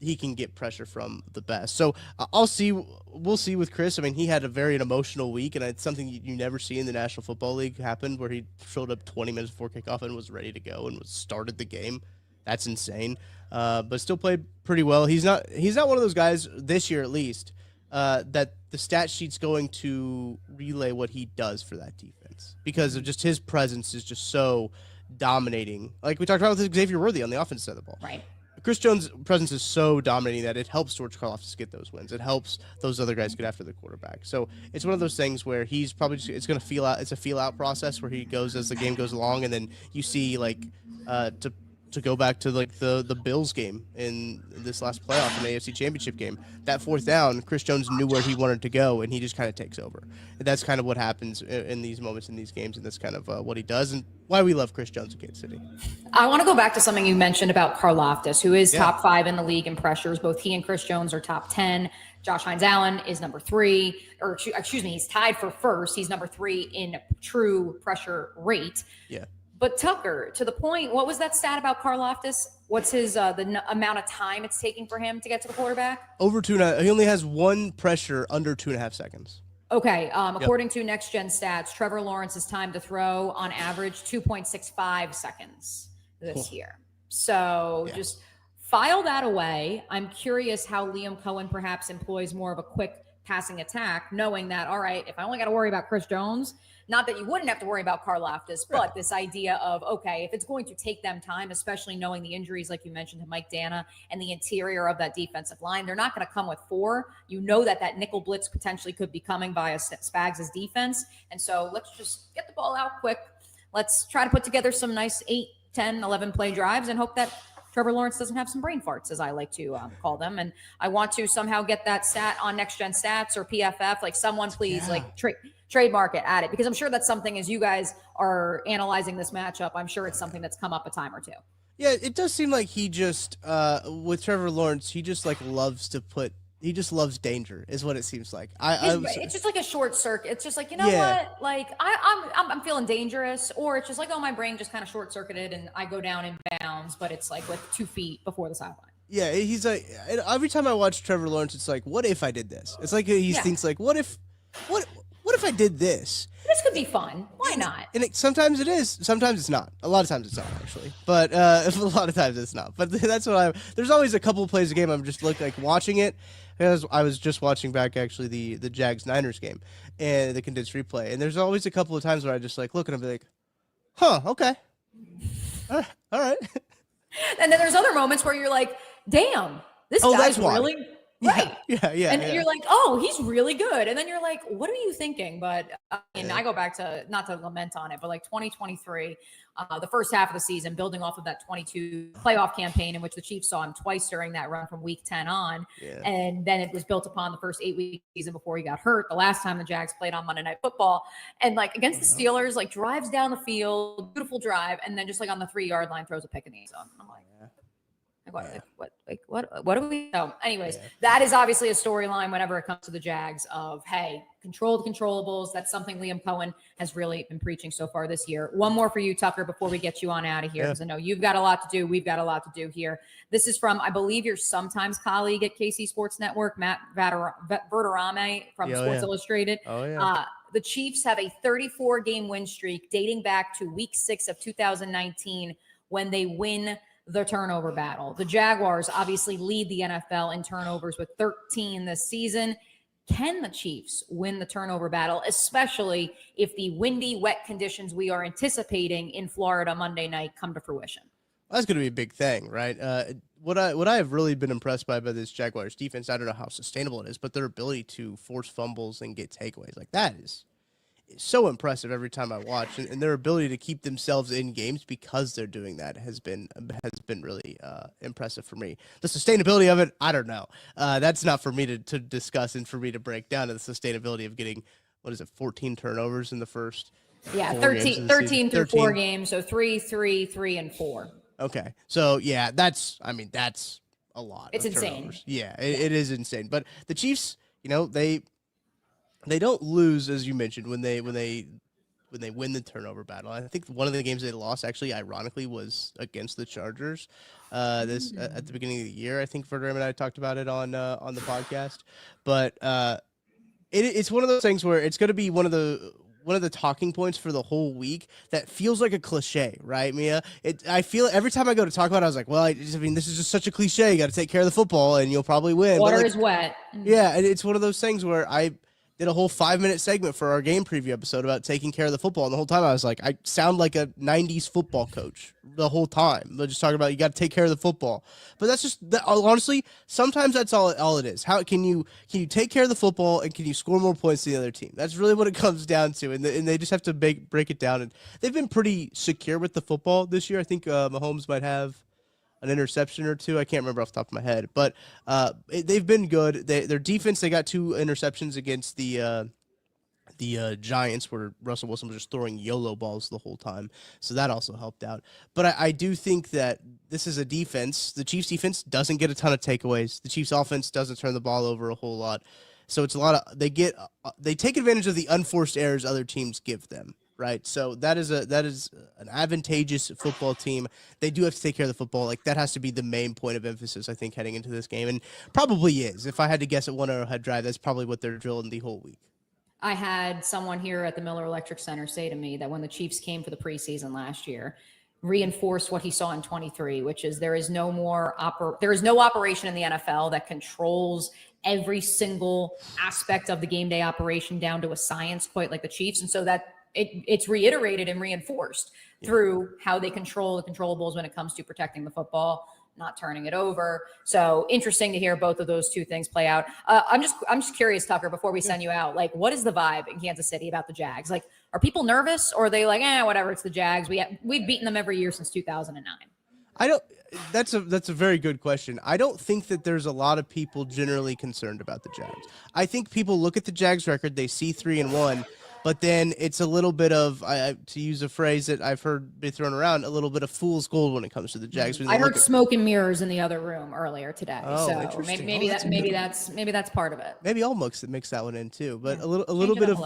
he can get pressure from the best. So we'll see with Chris. I mean, he had a very emotional week, and it's something you never see in the National Football League happen, where he showed up 20 minutes before kickoff and was ready to go and started the game. That's insane. But still played pretty well. He's not one of those guys this year, at least, that the stat sheet's going to relay what he does for that defense, because of just his presence is just so dominating. Like we talked about with Xavier Worthy on the offensive side of the ball. Right. Chris Jones' presence is so dominating that it helps George Karlaftis get those wins. It helps those other guys get after the quarterback. So it's one of those things where he's probably it's going to feel out. It's a feel out process where he goes as the game goes along, and then you see like to go back to like the Bills game in this last playoff in the AFC Championship game. That 4th down, Chris Jones knew where he wanted to go, and he just kind of takes over. And that's kind of what happens in these moments in these games, and that's kind of what he does, and why we love Chris Jones in Kansas City. I want to go back to something you mentioned about Karlaftis, who is top 5 in the league in pressures. Both he and Chris Jones are top 10. Josh Hines-Allen is number 3, or excuse me, he's tied for first. He's number 3 in true pressure rate. Yeah. But Tucker, to the point, what was that stat about Karlaftis? What's his amount of time it's taking for him to get to the quarterback? Over 2.5. He only has one pressure under 2.5 seconds. Okay. According to Next Gen Stats, Trevor Lawrence's time to throw on average 2.65 seconds this year. So just file that away. I'm curious how Liam Cohen perhaps employs more of a quick passing attack, knowing that, all right, if I only got to worry about Chris Jones, not that you wouldn't have to worry about Karlaftis, but this idea of, okay, if it's going to take them time, especially knowing the injuries, like you mentioned, to Mike Dana and the interior of that defensive line, they're not going to come with 4. You know that nickel blitz potentially could be coming via Spags' defense. And so let's just get the ball out quick. Let's try to put together some nice 8, 10, 11 play drives and hope that Trevor Lawrence doesn't have some brain farts, as I like to call them. And I want to somehow get that stat on Next Gen Stats or PFF. Like, someone please, trademark it, add it, because I'm sure that's something, as you guys are analyzing this matchup, I'm sure it's something that's come up a time or two. Yeah, it does seem like he just, with Trevor Lawrence, he just he just loves danger, is what it seems like. It's just like a short circuit. It's just like, you know what? Like, I'm feeling dangerous, or it's just like, oh, my brain just kind of short circuited and I go down in bounds, but it's like with 2 feet before the sideline. Yeah, he's like, every time I watch Trevor Lawrence, it's like, what if I did this? It's like he thinks like, what if I did this? This could be fun. Why not? And sometimes it is. Sometimes it's not. A lot of times it's not, actually. But a lot of times it's not. But that's what there's always a couple of plays a game I'm just like watching it. I was just watching back, actually, the Jags-Niners game and the condensed replay. And there's always a couple of times where I just like look and I'm like, huh, okay. All right. And then there's other moments where you're like, damn, this guy's really... Right. Yeah. And you're like, oh, he's really good. And then you're like, what are you thinking? But I go back to, not to lament on it, but like 2023, the first half of the season, building off of that 22 playoff campaign in which the Chiefs saw him twice during that run from week 10 on. Yeah. And then it was built upon the first 8-week season before he got hurt. The last time the Jags played on Monday Night Football, and like against the Steelers, like drives down the field, beautiful drive. And then just like on the 3-yard line, throws a pick in the end zone. I'm like, what do we? So anyways, that is obviously a storyline whenever it comes to the Jags of, hey, control the controllables. That's something Liam Cohen has really been preaching so far this year. One more for you, Tucker, before we get you on out of here, because I know you've got a lot to do. We've got a lot to do here. This is from, I believe, your sometimes colleague at KC Sports Network, Matt Verderame from Sports Illustrated. Oh, yeah. The Chiefs have a 34-game win streak dating back to week 6 of 2019 when they win the turnover battle. The Jaguars obviously lead the NFL in turnovers with 13 this season. Can the Chiefs win the turnover battle, especially if the windy, wet conditions we are anticipating in Florida Monday night come to fruition? That's going to be a big thing, right? What I have really been impressed by this Jaguars defense, I don't know how sustainable it is, but their ability to force fumbles and get takeaways, like that is so impressive every time I watch, and their ability to keep themselves in games because they're doing that has been really impressive for me. The sustainability of it, I don't know. That's not for me to discuss and for me to break down. The sustainability of getting, 14 turnovers in the first 13 through 4 games, so 3, 3, 3, and 4. Okay, so yeah, that's a lot. It's insane. Turnovers. Yeah, it is insane. But the Chiefs, they don't lose, as you mentioned, when they win the turnover battle. I think one of the games they lost, actually, ironically, was against the Chargers. At the beginning of the year, I think Verderame and I talked about it on the podcast. But it's one of those things where it's going to be one of the talking points for the whole week that feels like a cliche, right, Mia? I feel every time I go to talk about it, I was like, well, this is just such a cliche. You got to take care of the football, and you'll probably win. Water is wet. Yeah, and it's one of those things where I did a whole 5-minute segment for our game preview episode about taking care of the football. And the whole time I was like, I sound like a 90s football coach the whole time. They're just talking about you got to take care of the football. But that's just, honestly, sometimes that's all it is. How can you take care of the football and can you score more points than the other team? That's really what it comes down to. And they just have to break it down. And they've been pretty secure with the football this year. I think Mahomes might have an interception or two. I can't remember off the top of my head, but they've been good. Their defense, they got 2 interceptions against the Giants, where Russell Wilson was just throwing YOLO balls the whole time. So that also helped out. But I do think that this is a defense. The Chiefs defense doesn't get a ton of takeaways. The Chiefs offense doesn't turn the ball over a whole lot. So it's a lot of, they take advantage of the unforced errors other teams give them. right? So that is an advantageous football team. They do have to take care of the football. Like, that has to be the main point of emphasis, I think, heading into this game, and probably is. If I had to guess at One Arrowhead Drive, that's probably what they're drilling the whole week. I had someone here at the Miller Electric Center say to me that when the Chiefs came for the preseason last year, reinforced what he saw in 23, which is there is no operation in the NFL that controls every single aspect of the game day operation down to a science, quite like the Chiefs. And so that it's reiterated and reinforced through how they control the controllables when it comes to protecting the football, not turning it over. So interesting to hear both of those two things play out. I'm just curious, Tucker, before we send you out, like, what is the vibe in Kansas City about the Jags? Like, are people nervous, or are they like, whatever, it's the Jags. We've beaten them every year since 2009. That's a very good question. I don't think that there's a lot of people generally concerned about the Jags. I think people look at the Jags record, they see 3-1, but then it's a little bit of, to use a phrase that I've heard be thrown around, a little bit of fool's gold when it comes to the Jags. I heard smoke and mirrors in the other room earlier today. Oh, so interesting. maybe that's part of it. Maybe I'll mix that one in too. But a little bit of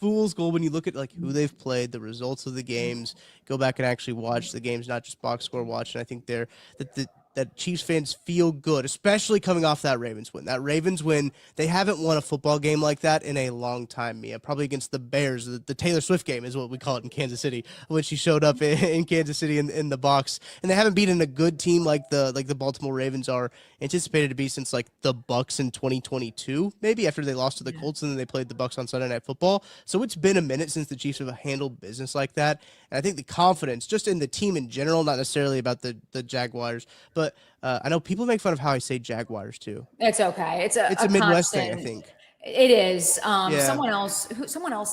fool's gold when you look at like who they've played, the results of the games, go back and actually watch the games, not just box score watch. And I think that Chiefs fans feel good, especially coming off that Ravens win. That Ravens win, they haven't won a football game like that in a long time, Mia. Probably against the Bears. The Taylor Swift game is what we call it in Kansas City, when she showed up in Kansas City in the box. And they haven't beaten a good team like the Baltimore Ravens are anticipated to be since like the Bucks in 2022, maybe, after they lost to the Colts and then they played the Bucks on Sunday Night Football. So it's been a minute since the Chiefs have handled business like that. And I think the confidence, just in the team in general, not necessarily about the Jaguars, but I know people make fun of how I say Jaguars too. It's okay. It's a Midwest constant thing, I think. It is. Someone else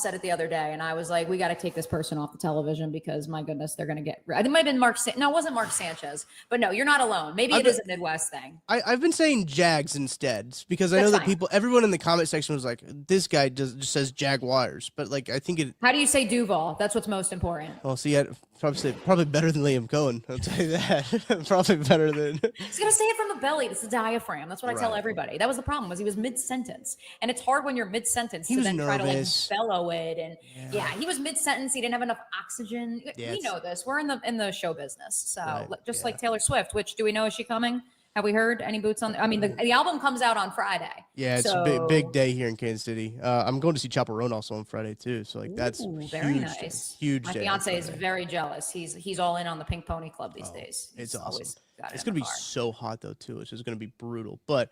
said it the other day, and I was like, we got to take this person off the television because, my goodness, they're going to get. It might have been no, it wasn't Mark Sanchez, but no, you're not alone. Maybe it is a Midwest thing. I've been saying Jags instead because I know that everyone in the comment section was like, this guy just says Jaguars, but like, I think it. How do you say Duval? That's what's most important. Well, see, probably better than Liam Cohen. I'll tell you that. Probably better than. He's gonna say it from the belly. This is diaphragm. That's what I tell everybody. That was the problem. Was he was mid-sentence, and it's hard when you're mid-sentence to then try to like bellow it. And he was mid-sentence. He didn't have enough oxygen. We know this. We're in the show business. So just like Taylor Swift, which do we know, is she coming? Have we heard any boots on? I mean, the album comes out on Friday. Yeah, it's a big day here in Kansas City. I'm going to see Chaperone also on Friday too. So like that's very nice. Huge. My fiance is very jealous. He's all in on the Pink Pony Club these days. It's awesome. It's going to be so hot though too. It's just going to be brutal. But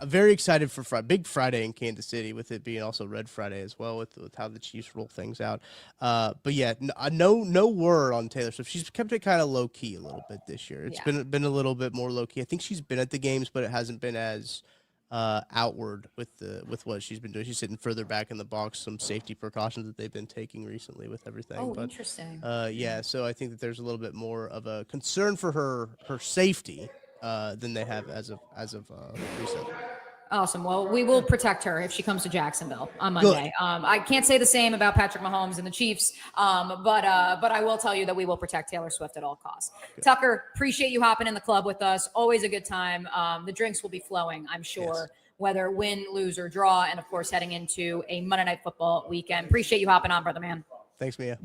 very excited for Friday. Big Friday in Kansas City, with it being also Red Friday as well, with how the Chiefs roll things out. But yeah, no word on Taylor Swift. She's kept it kind of low key a little bit this year. It's been a little bit more low key. I think she's been at the games, but it hasn't been as outward with what she's been doing. She's sitting further back in the box, some safety precautions that they've been taking recently with everything. Oh, interesting. So I think that there's a little bit more of a concern for her safety than they have as of recent. Awesome. Well, we will protect her if she comes to Jacksonville on Monday. I can't say the same about Patrick Mahomes and the Chiefs, but I will tell you that we will protect Taylor Swift at all costs. Good. Tucker, appreciate you hopping in the club with us. Always a good time. The drinks will be flowing, I'm sure, whether win, lose, or draw, and, of course, heading into a Monday Night Football weekend. Appreciate you hopping on, brother man. Thanks, Mia.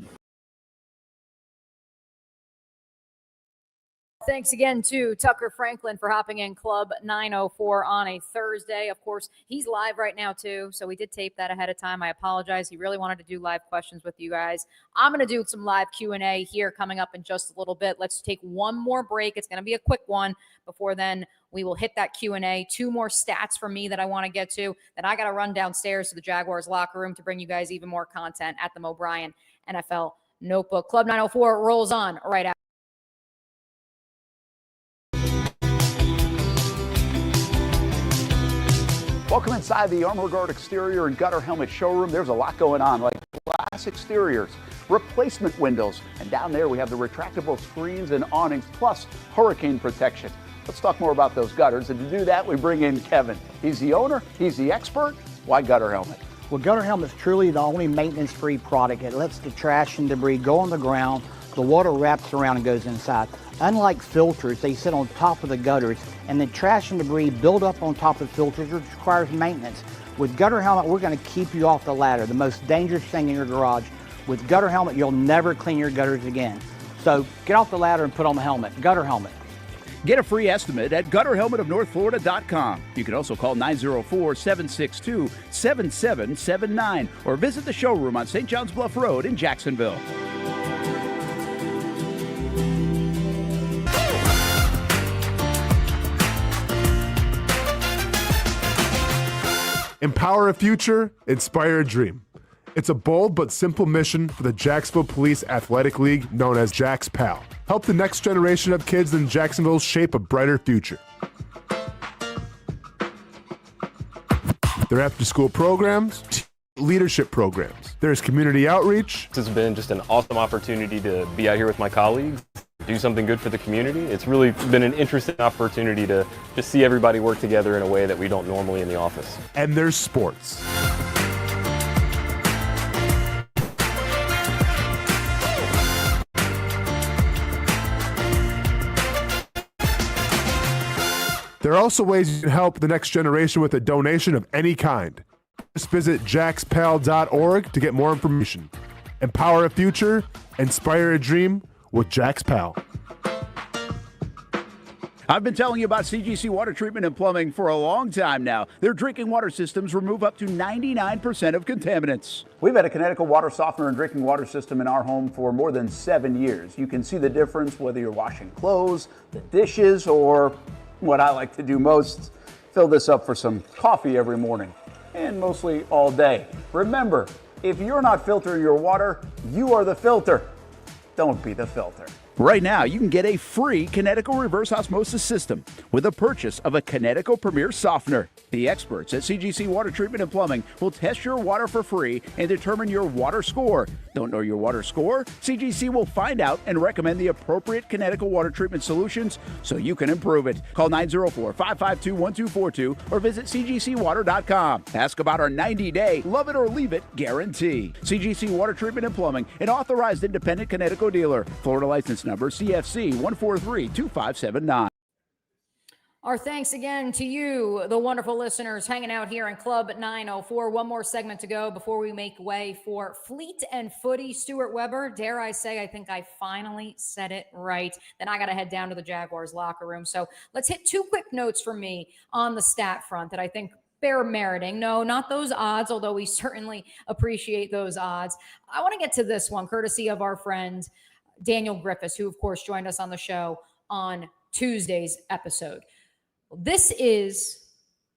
Thanks again to Tucker Franklin for hopping in Club 904 on a Thursday. Of course, he's live right now too, so we did tape that ahead of time. I apologize. He really wanted to do live questions with you guys. I'm going to do some live Q&A here coming up in just a little bit. Let's take one more break. It's going to be a quick one. Before then, we will hit that Q&A. Two more stats from me that I want to get to. Then I got to run downstairs to the Jaguars locker room to bring you guys even more content at the Mo Bryan NFL Notebook. Club 904 rolls on right after. Welcome inside the Armor Guard exterior and gutter helmet showroom. There's a lot going on, like glass exteriors, replacement windows, and down there we have the retractable screens and awnings, plus hurricane protection. Let's talk more about those gutters, and to do that, we bring in Kevin. He's the owner, he's the expert. Why Gutter Helmet? Well, Gutter Helmet's truly the only maintenance-free product. It lets the trash and debris go on the ground, the water wraps around and goes inside. Unlike filters, they sit on top of the gutters, and the trash and debris build up on top of filters, which requires maintenance. With Gutter Helmet, we're going to keep you off the ladder, the most dangerous thing in your garage. With gutter helmet, you'll never clean your gutters again. So get off the ladder and put on the helmet. Gutter helmet. Get a free estimate at gutterhelmetofnorthflorida.com. You can also call 904-762-7779 or visit the showroom on St. John's Bluff Road in Jacksonville. Empower a future, inspire a dream. It's a bold but simple mission for the Jacksonville Police Athletic League known as Jax PAL. Help the next generation of kids in Jacksonville shape a brighter future. Their after-school programs, leadership programs. There's community outreach. This has been just an awesome opportunity to be out here with my colleagues, do something good for the community. It's really been an interesting opportunity to just see everybody work together in a way that we don't normally in the office. And there's sports. There are also ways you can help the next generation with a donation of any kind. Just visit jaxpal.org to get more information. Empower a future, inspire a dream with Jax PAL. I've been telling you about CGC Water Treatment and Plumbing for a long time now. Their drinking water systems remove up to 99% of contaminants. We've had a Connecticut water softener and drinking water system in our home for more than 7 years. You can see the difference whether you're washing clothes, the dishes, or what I like to do most, fill this up for some coffee every morning and mostly all day. Remember, if you're not filtering your water, you are the filter. Don't be the filter. Right now, you can get a free Connecticut reverse osmosis system with a purchase of a Connecticut Premier Softener. The experts at CGC Water Treatment and Plumbing will test your water for free and determine your water score. Don't know your water score? CGC will find out and recommend the appropriate Connecticut water treatment solutions so you can improve it. Call 904-552-1242 or visit cgcwater.com. Ask about our 90-day love it or leave it guarantee. CGC Water Treatment and Plumbing, an authorized independent Connecticut dealer. Florida license number CFC 1432579. Our thanks again to you, the wonderful listeners hanging out here in Club 904. One more segment to go before we make way for Fleet and Footy. Stuart Weber, dare I say, I think I finally said it right. Then I got to head down to the Jaguars locker room. So let's hit two quick notes from me on the stat front that I think bear meriting. No, not those odds, although we certainly appreciate those odds. I want to get to this one, courtesy of our friend Daniel Griffiths, who, of course, joined us on the show on Tuesday's episode. This is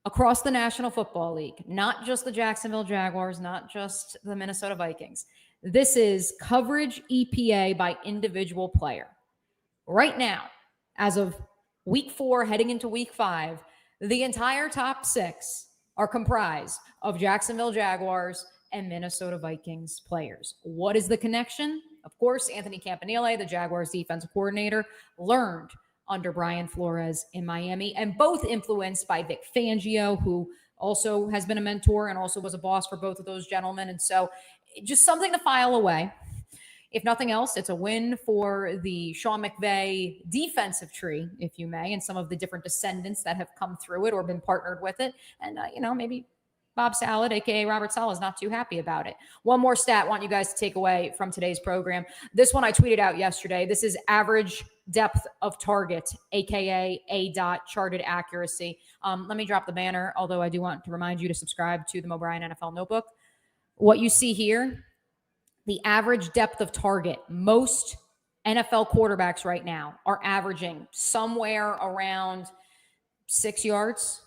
across the National Football League, not just the Jacksonville Jaguars, not just the Minnesota Vikings. This is coverage EPA by individual player. Right now, as of week 4, heading into week 5, the entire top 6 are comprised of Jacksonville Jaguars and Minnesota Vikings players. What is the connection? Of course, Anthony Campanile, the Jaguars defensive coordinator, learned under Brian Flores in Miami, and both influenced by Vic Fangio, who also has been a mentor and also was a boss for both of those gentlemen. And so just something to file away. If nothing else, it's a win for the Sean McVay defensive tree, if you may, and some of the different descendants that have come through it or been partnered with it. And, maybe Bob Salad, a.k.a. Robert Saleh, is not too happy about it. One more stat I want you guys to take away from today's program. This one I tweeted out yesterday. This is average depth of target, a.k.a. A-dot charted accuracy. Let me drop the banner, although I do want to remind you to subscribe to the O'Brien NFL Notebook. What you see here, the average depth of target, most NFL quarterbacks right now are averaging somewhere around 6 yards,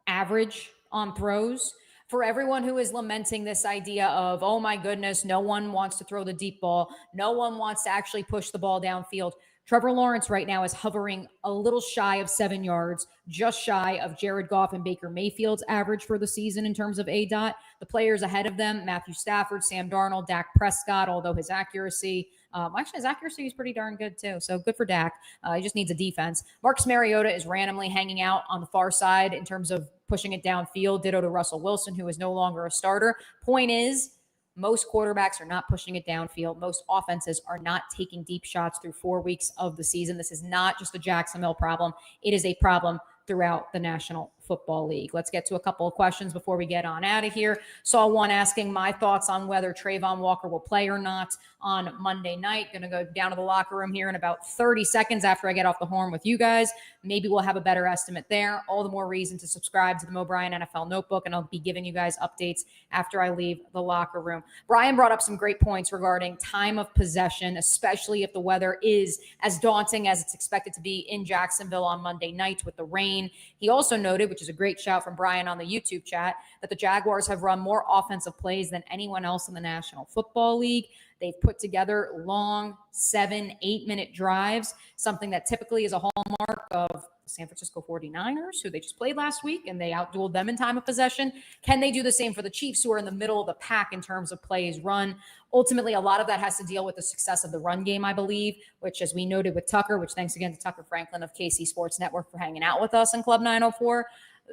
average on throws. For everyone who is lamenting this idea of, oh my goodness, no one wants to throw the deep ball, no one wants to actually push the ball downfield, Trevor Lawrence right now is hovering a little shy of 7 yards, just shy of Jared Goff and Baker Mayfield's average for the season in terms of ADOT. The players ahead of them, Matthew Stafford, Sam Darnold, Dak Prescott, although his accuracy is pretty darn good too. So good for Dak. He just needs a defense. Marcus Mariota is randomly hanging out on the far side in terms of pushing it downfield. Ditto to Russell Wilson, who is no longer a starter. Point is, most quarterbacks are not pushing it downfield. Most offenses are not taking deep shots through 4 weeks of the season. This is not just a Jacksonville problem. It is a problem throughout the National Football League. Let's get to a couple of questions before we get on out of here. Saw one asking my thoughts on whether Trayvon Walker will play or not on Monday night. Going to go down to the locker room here in about 30 seconds after I get off the horn with you guys. Maybe we'll have a better estimate there. All the more reason to subscribe to the Mo Bryan NFL Notebook, and I'll be giving you guys updates after I leave the locker room. Brian brought up some great points regarding time of possession, especially if the weather is as daunting as it's expected to be in Jacksonville on Monday night with the rain. He also noted, which is a great shout from Brian on the YouTube chat, that the Jaguars have run more offensive plays than anyone else in the National Football League. They've put together long 7-8 minute drives, something that typically is a hallmark of the San Francisco 49ers, who they just played last week, and they outdueled them in time of possession. Can they do the same for the Chiefs, who are in the middle of the pack in terms of plays run? Ultimately, a lot of that has to deal with the success of the run game, I believe, which, as we noted with Tucker, which thanks again to Tucker Franklin of KC Sports Network for hanging out with us in Club 904,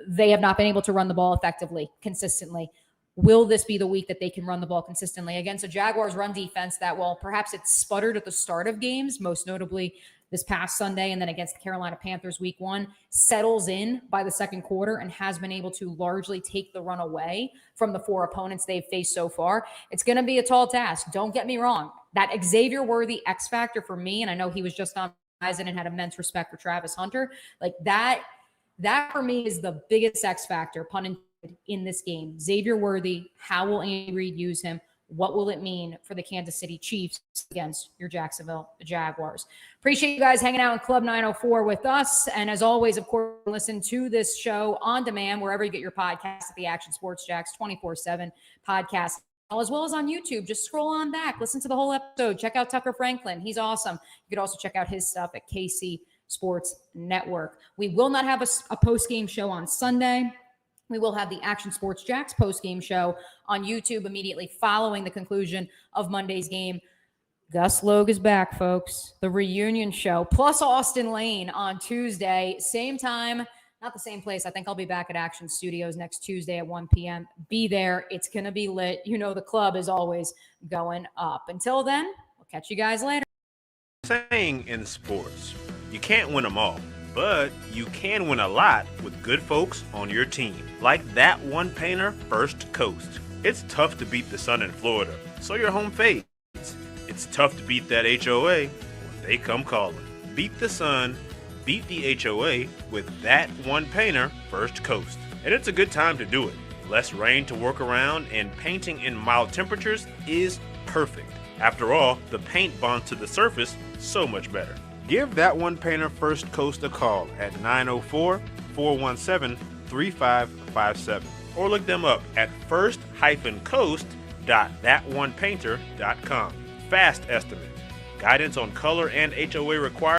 they have not been able to run the ball effectively, consistently. Will this be the week that they can run the ball consistently against a Jaguars run defense that, well, perhaps it sputtered at the start of games, most notably this past Sunday and then against the Carolina Panthers week 1, settles in by the second quarter and has been able to largely take the run away from the 4 opponents they've faced so far? It's going to be a tall task. Don't get me wrong. That Xavier Worthy X factor for me, and I know he was just on Horizon and had immense respect for Travis Hunter, like that for me is the biggest X factor, pun intended, in this game. Xavier Worthy, how will Andy Reid use him? What will it mean for the Kansas City Chiefs against your Jacksonville Jaguars? Appreciate you guys hanging out in Club 904 with us. And as always, of course, listen to this show on demand wherever you get your podcasts at the Action Sports Jacks 24/7 podcast, as well as on YouTube. Just scroll on back, listen to the whole episode. Check out Tucker Franklin. He's awesome. You could also check out his stuff at KC Sports Network. We will not have a post-game show on Sunday. We will have the Action Sports Jacks post-game show on YouTube immediately following the conclusion of Monday's game. Gus Logue is back, folks. The reunion show, plus Austin Lane on Tuesday. Same time, not the same place. I think I'll be back at Action Studios next Tuesday at 1 p.m. Be there. It's going to be lit. You know the club is always going up. Until then, we'll catch you guys later. Saying in sports, you can't win them all, but you can win a lot with good folks on your team, like that one painter, First Coast. It's tough to beat the sun in Florida, so your home fades. It's tough to beat that HOA when they come calling. Beat the sun, beat the HOA with that one painter, First Coast. And it's a good time to do it. Less rain to work around, and painting in mild temperatures is perfect. After all, the paint bonds to the surface so much better. Give that one painter First Coast a call at 904-417-3557 or look them up at first-coast.thatonepainter.com. Fast estimate, guidance on color and HOA requirements.